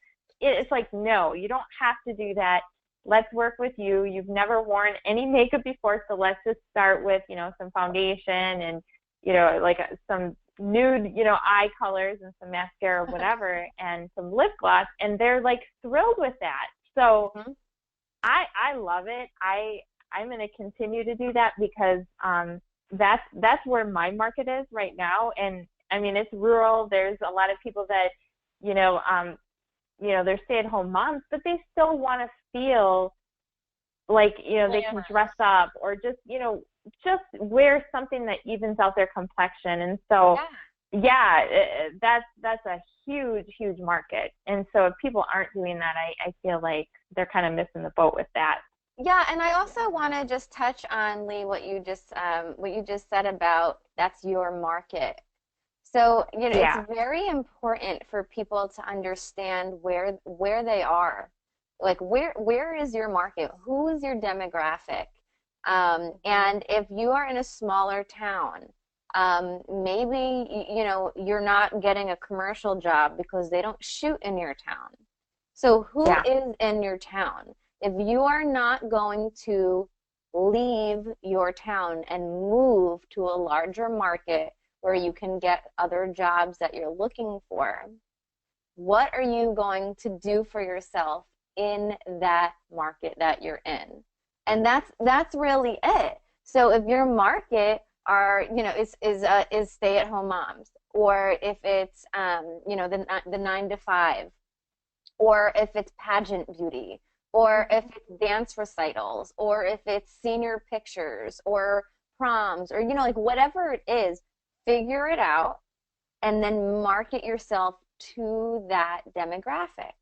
Speaker 1: It's like, no, you don't have to do that. Let's work with you. You've never worn any makeup before, so let's just start with, some foundation and, like some nude, eye colors and some mascara or whatever and some lip gloss, and they're like thrilled with that. So I love it. I'm going to continue to do that because that's where my market is right now. And I mean, it's rural. There's a lot of people that, they're stay-at-home moms, but they still want to feel like, they can dress up or just wear something that evens out their complexion. And so, that's a huge, huge market. And so if people aren't doing that, I feel like they're kind of missing the boat with that.
Speaker 2: Yeah, and I also want to just touch on, Leigh, what you just said about that's your market. So, it's very important for people to understand where they are. Like, where is your market? Who is your demographic? And if you are in a smaller town, maybe, you're not getting a commercial job because they don't shoot in your town. So who is in your town? If you are not going to leave your town and move to a larger market where you can get other jobs that you're looking for, what are you going to do for yourself in that market that you're in? And that's really it. So if your market are, is stay-at-home moms, or if it's, the 9 to 5, or if it's pageant beauty, or if it's dance recitals, or if it's senior pictures, or proms, or, like whatever it is, figure it out and then market yourself to that demographic,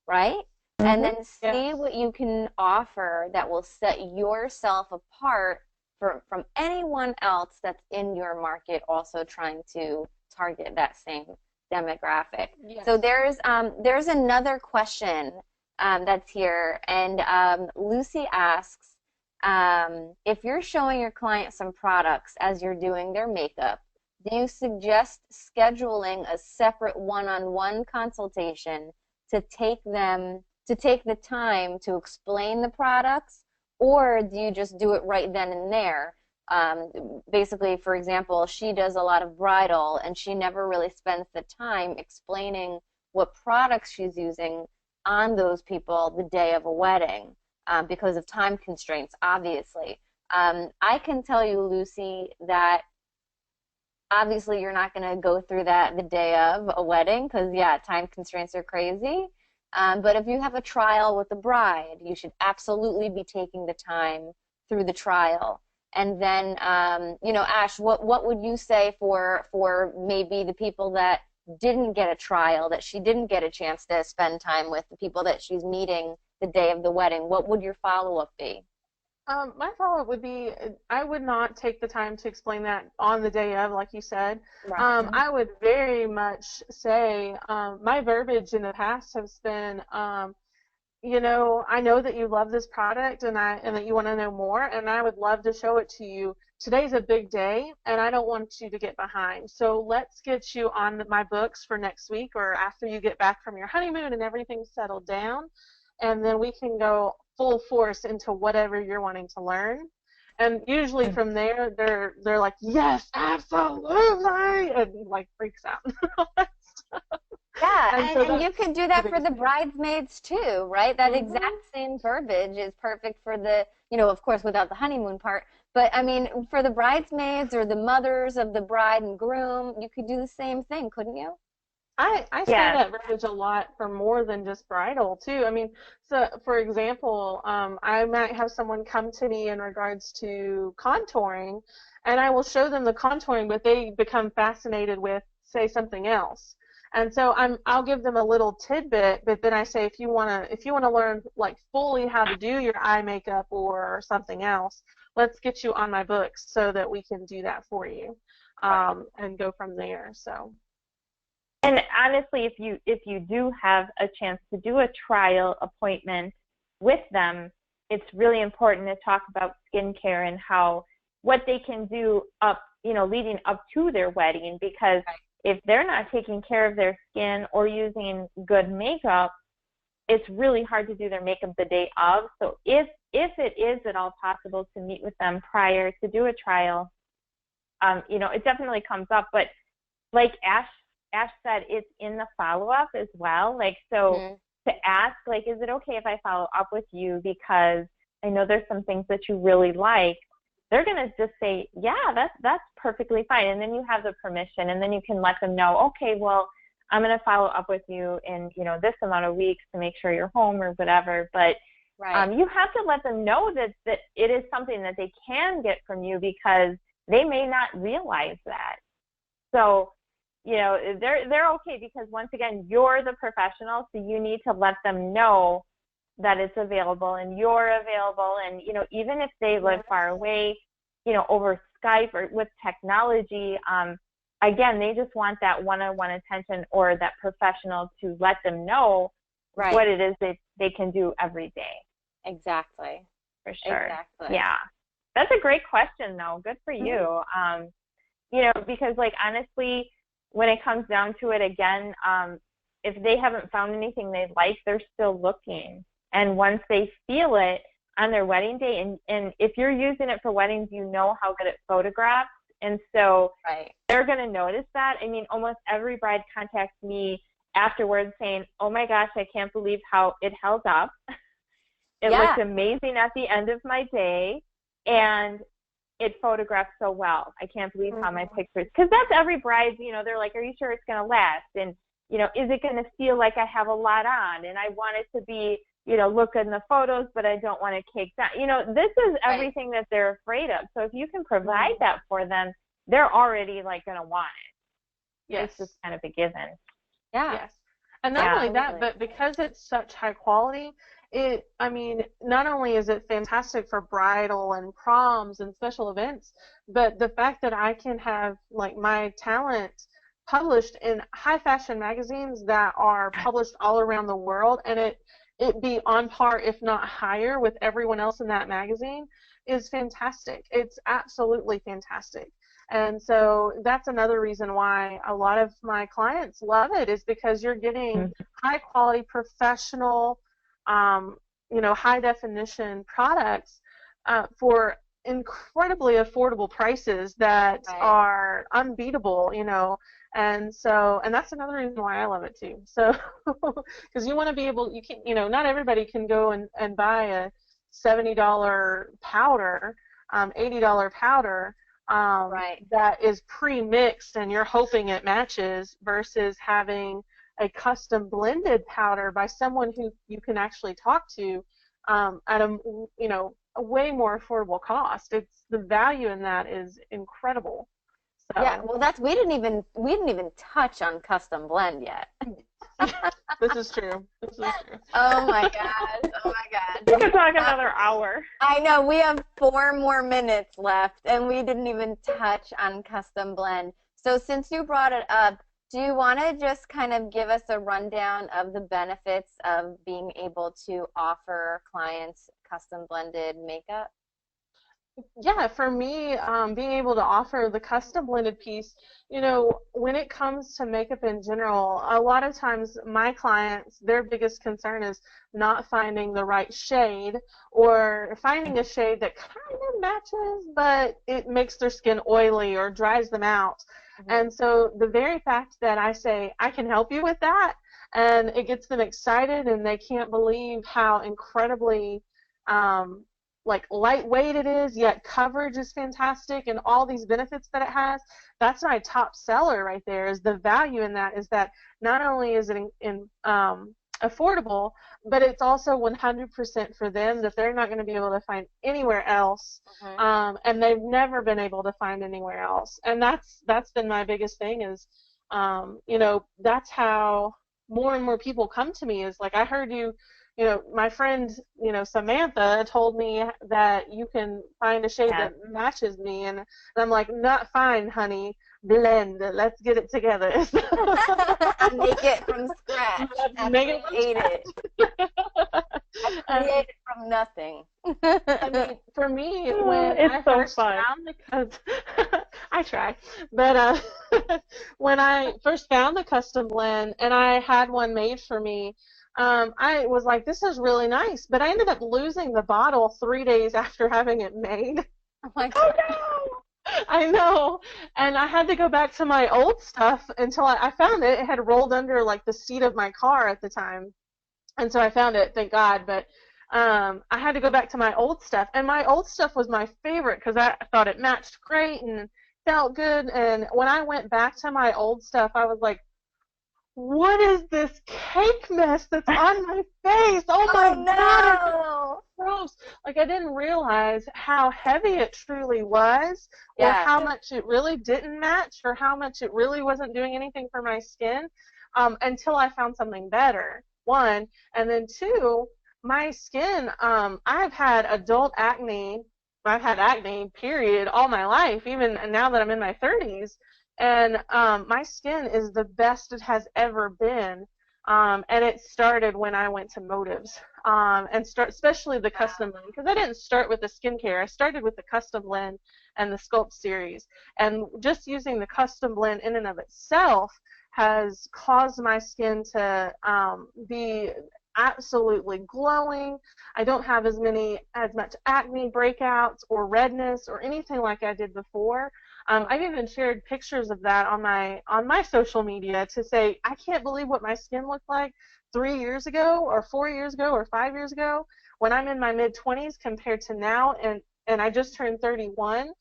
Speaker 2: right? And then see what you can offer that will set yourself apart from anyone else that's in your market also trying to target that same demographic. Yes. So there's another question that's here, and Lucy asks, if you're showing your client some products as you're doing their makeup, do you suggest scheduling a separate one-on-one consultation to take the time to explain the products, or do you just do it right then and there? Basically, for example, she does a lot of bridal and she never really spends the time explaining what products she's using on those people the day of a wedding because of time constraints, obviously. I can tell you, Lucy, that obviously you're not going to go through that the day of a wedding because, time constraints are crazy. But if you have a trial with the bride, you should absolutely be taking the time through the trial. And then, Ash, what would you say for maybe the people that didn't get a trial, that she didn't get a chance to spend time with, the people that she's meeting the day of the wedding? What would your follow-up be?
Speaker 3: My follow-up would be, I would not take the time to explain that on the day of, like you said.
Speaker 2: Right.
Speaker 3: I would very much say my verbiage in the past has been, you know, I know that you love this product and that you want to know more, and I would love to show it to you. Today's a big day, and I don't want you to get behind. So let's get you on my books for next week or after you get back from your honeymoon and everything's settled down, and then we can go full force into whatever you're wanting to learn. And usually from there, they're like, yes, absolutely, and like freaks out.
Speaker 2: Yeah,
Speaker 3: So
Speaker 2: and you could do that for the bridesmaids too, right? That exact same verbiage is perfect for the, of course, without the honeymoon part. But I mean, for the bridesmaids or the mothers of the bride and groom, you could do the same thing, couldn't you?
Speaker 3: I say that verbiage a lot for more than just bridal too. I mean, so for example, I might have someone come to me in regards to contouring, and I will show them the contouring, but they become fascinated with, say, something else. And so I'll give them a little tidbit, but then I say, if you wanna learn like fully how to do your eye makeup or something else, let's get you on my books so that we can do that for you, and go from there. So.
Speaker 1: And honestly, if you do have a chance to do a trial appointment with them, it's really important to talk about skincare and what they can do leading up to their wedding, because if they're not taking care of their skin or using good makeup, it's really hard to do their makeup the day of. So if it is at all possible to meet with them prior to do a trial, it definitely comes up. But like Ash said, it's in the follow-up as well. Like, so to ask, like, is it okay if I follow up with you because I know there's some things that you really like? They're going to just say, yeah, that's perfectly fine. And then you have the permission, and then you can let them know, okay, well, I'm going to follow up with you in, this amount of weeks to make sure you're home or whatever. But you have to let them know that it is something that they can get from you, because they may not realize that. So, they're okay, because once again, you're the professional, so you need to let them know that it's available and you're available. And, even if they live far away, over Skype or with technology, again, they just want that one-on-one attention or that professional to let them know what it is that they can do every day.
Speaker 2: Exactly.
Speaker 1: For sure.
Speaker 2: Exactly.
Speaker 1: Yeah. That's a great question, though. Good for you. Because, like, honestly, when it comes down to it, again, if they haven't found anything they like, they're still looking. And once they feel it on their wedding day, and if you're using it for weddings, you know how good it photographs. And so they're going to notice that. I mean, almost every bride contacts me afterwards saying, oh my gosh, I can't believe how it held up. It looked amazing at the end of my day, and it photographed so well. I can't believe how my pictures, because that's every bride, they're like, are you sure it's going to last? And, is it going to feel like I have a lot on? And I want it to be, look good in the photos, but I don't want to cake down. This is everything that they're afraid of. So if you can provide that for them, they're already like going to want it.
Speaker 3: Yes.
Speaker 1: It's just kind of a given.
Speaker 2: Yeah.
Speaker 3: Yes. And not only that, but because it's such high quality, not only is it fantastic for bridal and proms and special events, but the fact that I can have like my talent published in high fashion magazines that are published all around the world, and it be on par, if not higher, with everyone else in that magazine is fantastic. It's absolutely fantastic. And so that's another reason why a lot of my clients love it, is because you're getting high quality, professional, high definition products for incredibly affordable prices that are unbeatable, and that's another reason why I love it too. So, because you want to be able, not everybody can go and buy a $70 powder, $80 powder, that is pre-mixed and you're hoping it matches, versus having a custom blended powder by someone who you can actually talk to at a way more affordable cost. It's the value in that is incredible. So.
Speaker 2: Yeah, well, we didn't even touch on custom blend yet.
Speaker 3: This is true. This is true.
Speaker 2: Oh my God. Oh my God.
Speaker 1: We could talk another hour.
Speaker 2: I know, we have 4 more minutes left, and we didn't even touch on custom blend. So since you brought it up, do you want to just kind of give us a rundown of the benefits of being able to offer clients custom blended makeup?
Speaker 3: Yeah, for me, being able to offer the custom blended piece, you know, when it comes to makeup in general, a lot of times my clients, their biggest concern is not finding the right shade or finding a shade that kind of matches, but it makes their skin oily or dries them out. Mm-hmm. And so the very fact that I say, I can help you with that, and it gets them excited and they can't believe how incredibly like lightweight it is, yet coverage is fantastic, and all these benefits that it has. That's my top seller right there. Is the value in that is that not only is it affordable, but it's also 100% for them that they're not going to be able to find anywhere else, and they've never been able to find anywhere else. And that's been my biggest thing is, you know, that's how more and more people come to me. Is like, I heard you. You know, my friend, you know, Samantha told me that you can find a shade that matches me, and I'm like, not fine, honey, blend. Let's get it together.
Speaker 2: Make it from scratch.
Speaker 3: Make it
Speaker 2: create it from nothing.
Speaker 3: I mean, for me, when I first found I try, but when I first found the custom blend and I had one made for me, I was like, this is really nice, but I ended up losing the bottle 3 days after having it made.
Speaker 2: Oh my God.
Speaker 3: Oh no! I know, and I had to go back to my old stuff until I found it. It had rolled under like the seat of my car at the time, and so I found it, thank God. But I had to go back to my old stuff, and my old stuff was my favorite because I thought it matched great and felt good. And when I went back to my old stuff, I was like, what is this cake mess that's on my face? Oh my God, it's gross. Like, I didn't realize how heavy it truly was, or how much it really didn't match, or how much it really wasn't doing anything for my skin, until I found something better, one. And then two, my skin, I've had adult acne. I've had acne, period, all my life, even now that I'm in my 30s. And my skin is the best it has ever been, and it started when I went to Motives, especially the custom blend, because I didn't start with the skincare. I started with the custom blend and the Sculpt series, and just using the custom blend in and of itself has caused my skin to be absolutely glowing. I don't have as much acne breakouts or redness or anything like I did before. I've even shared pictures of that on my social media to say, I can't believe what my skin looked like 3 years ago or 4 years ago or 5 years ago when I'm in my mid-20s compared to now, and I just turned 31.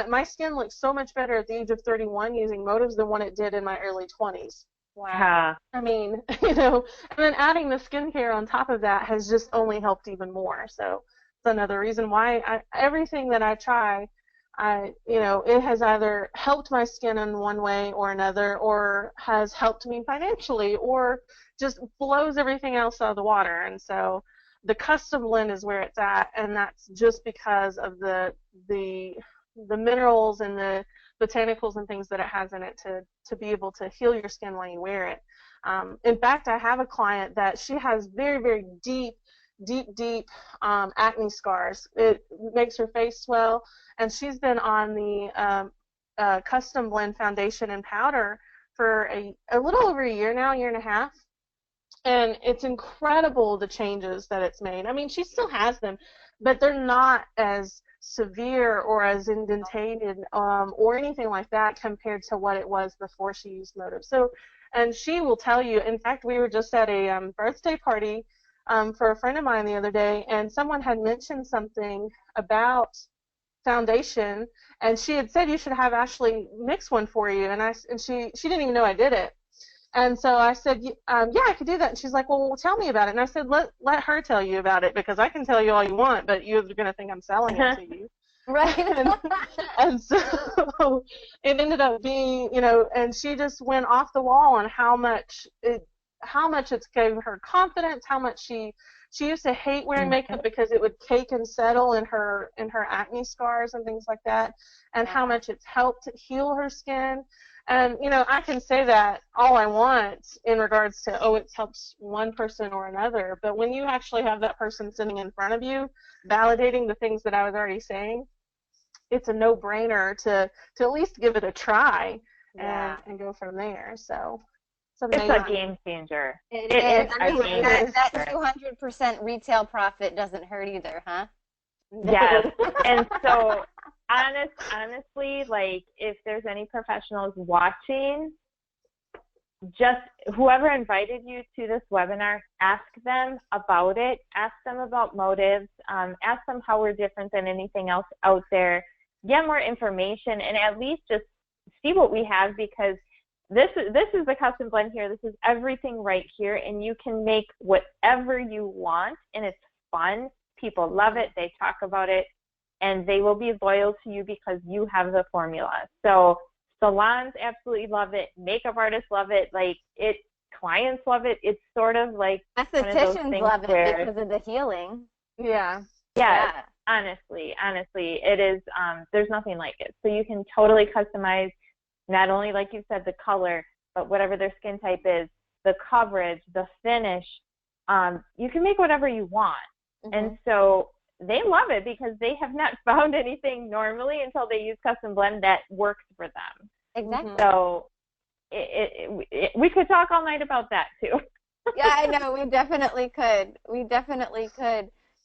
Speaker 3: My skin looks so much better at the age of 31 using Motives than when it did in my early 20s.
Speaker 2: Wow.
Speaker 3: I mean, you know, and then adding the skincare on top of that has just only helped even more. So it's another reason why everything that I try, you know, it has either helped my skin in one way or another, or has helped me financially, or just blows everything else out of the water. And so the custom blend is where it's at, and that's just because of the minerals and the botanicals and things that it has in it to be able to heal your skin while you wear it. In fact, I have a client that she has very, very deep acne scars. It makes her face swell, and she's been on the custom blend foundation and powder for a little over a year now, year and a half, and it's incredible the changes that it's made. I mean, she still has them, but they're not as severe or as indentated or anything like that compared to what it was before she used Motive. So, and she will tell you, in fact, we were just at a birthday party for a friend of mine the other day, and someone had mentioned something about foundation, and she had said you should have Ashley mix one for you, and she didn't even know I did it. And so I said, yeah, I could do that. And she's like, well, tell me about it. And I said, let her tell you about it, because I can tell you all you want, but you're going to think I'm selling it to you.
Speaker 2: Right.
Speaker 3: and so so it ended up being, and she just went off the wall on how much it's gave her confidence, how much she used to hate wearing makeup because it would cake and settle in her acne scars and things like that, and how much it's helped heal her skin. And, I can say that all I want in regards to, it helps one person or another, but when you actually have that person sitting in front of you validating the things that I was already saying, it's a no-brainer to at least give it a try and go from there. So
Speaker 1: it's a game changer.
Speaker 2: It is. I mean, that 200% retail profit doesn't hurt either, huh?
Speaker 1: Yes. And so honestly, like, if there's any professionals watching, just whoever invited you to this webinar, ask them about it, ask them about motives, ask them how we're different than anything else out there, get more information, and at least just see what we have, because this is the custom blend here. This is everything right here, and you can make whatever you want, and it's fun. People love it. They talk about it, and they will be loyal to you because you have the formula. So salons absolutely love it. Makeup artists love it. Like, clients love it. It's sort of like
Speaker 2: estheticians love it because of the healing.
Speaker 1: Yeah. Honestly, it is. There's nothing like it. So you can totally customize not only, like you said, the color, but whatever their skin type is, the coverage, the finish. You can make whatever you want. And so they love it because they have not found anything normally until they use Custom Blend that works for them.
Speaker 2: Exactly.
Speaker 1: So we could talk all night about that too.
Speaker 2: Yeah, I know. We definitely could.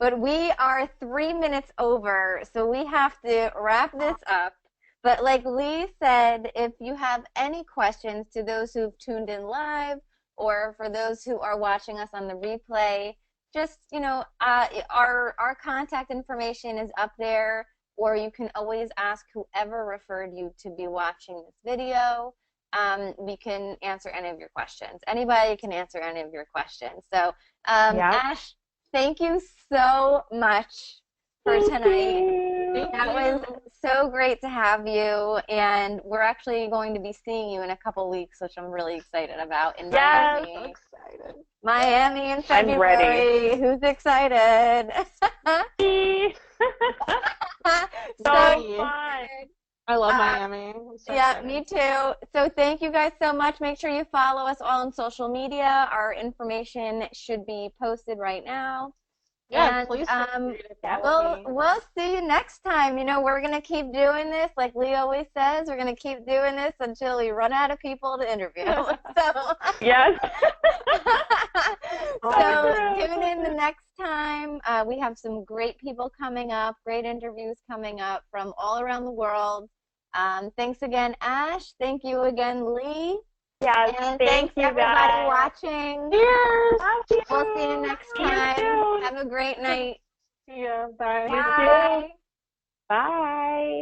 Speaker 2: But we are 3 minutes over, so we have to wrap this up. But like Leigh said, if you have any questions to those who've tuned in live or for those who are watching us on the replay, just, our contact information is up there, or you can always ask whoever referred you to be watching this video. We can answer any of your questions. Anybody can answer any of your questions. So, Ash, thank you so much for tonight. That was so great to have you, and we're actually going to be seeing you in a couple weeks, which I'm really excited about in Miami.
Speaker 3: I'm excited.
Speaker 2: Miami in February.
Speaker 1: I'm ready.
Speaker 2: Who's excited?
Speaker 1: So fun.
Speaker 3: I love Miami. So excited.
Speaker 2: Me too. So thank you guys so much. Make sure you follow us all on social media. Our information should be posted right now.
Speaker 3: Yeah,
Speaker 2: and
Speaker 3: please.
Speaker 2: We'll see you next time. We're going to keep doing this. Like Leigh always says, we're going to keep doing this until we run out of people to interview.
Speaker 1: Yes.
Speaker 2: So tune in the next time. We have some great people coming up, great interviews coming up from all around the world. Thanks again, Ash. Thank you again, Leigh.
Speaker 1: Yes,
Speaker 2: and
Speaker 1: thank you
Speaker 2: everybody
Speaker 1: guys.
Speaker 2: watching.
Speaker 3: Cheers.
Speaker 2: We'll see you next time. Have a great night.
Speaker 3: See ya. Bye.
Speaker 2: Bye.
Speaker 1: Bye.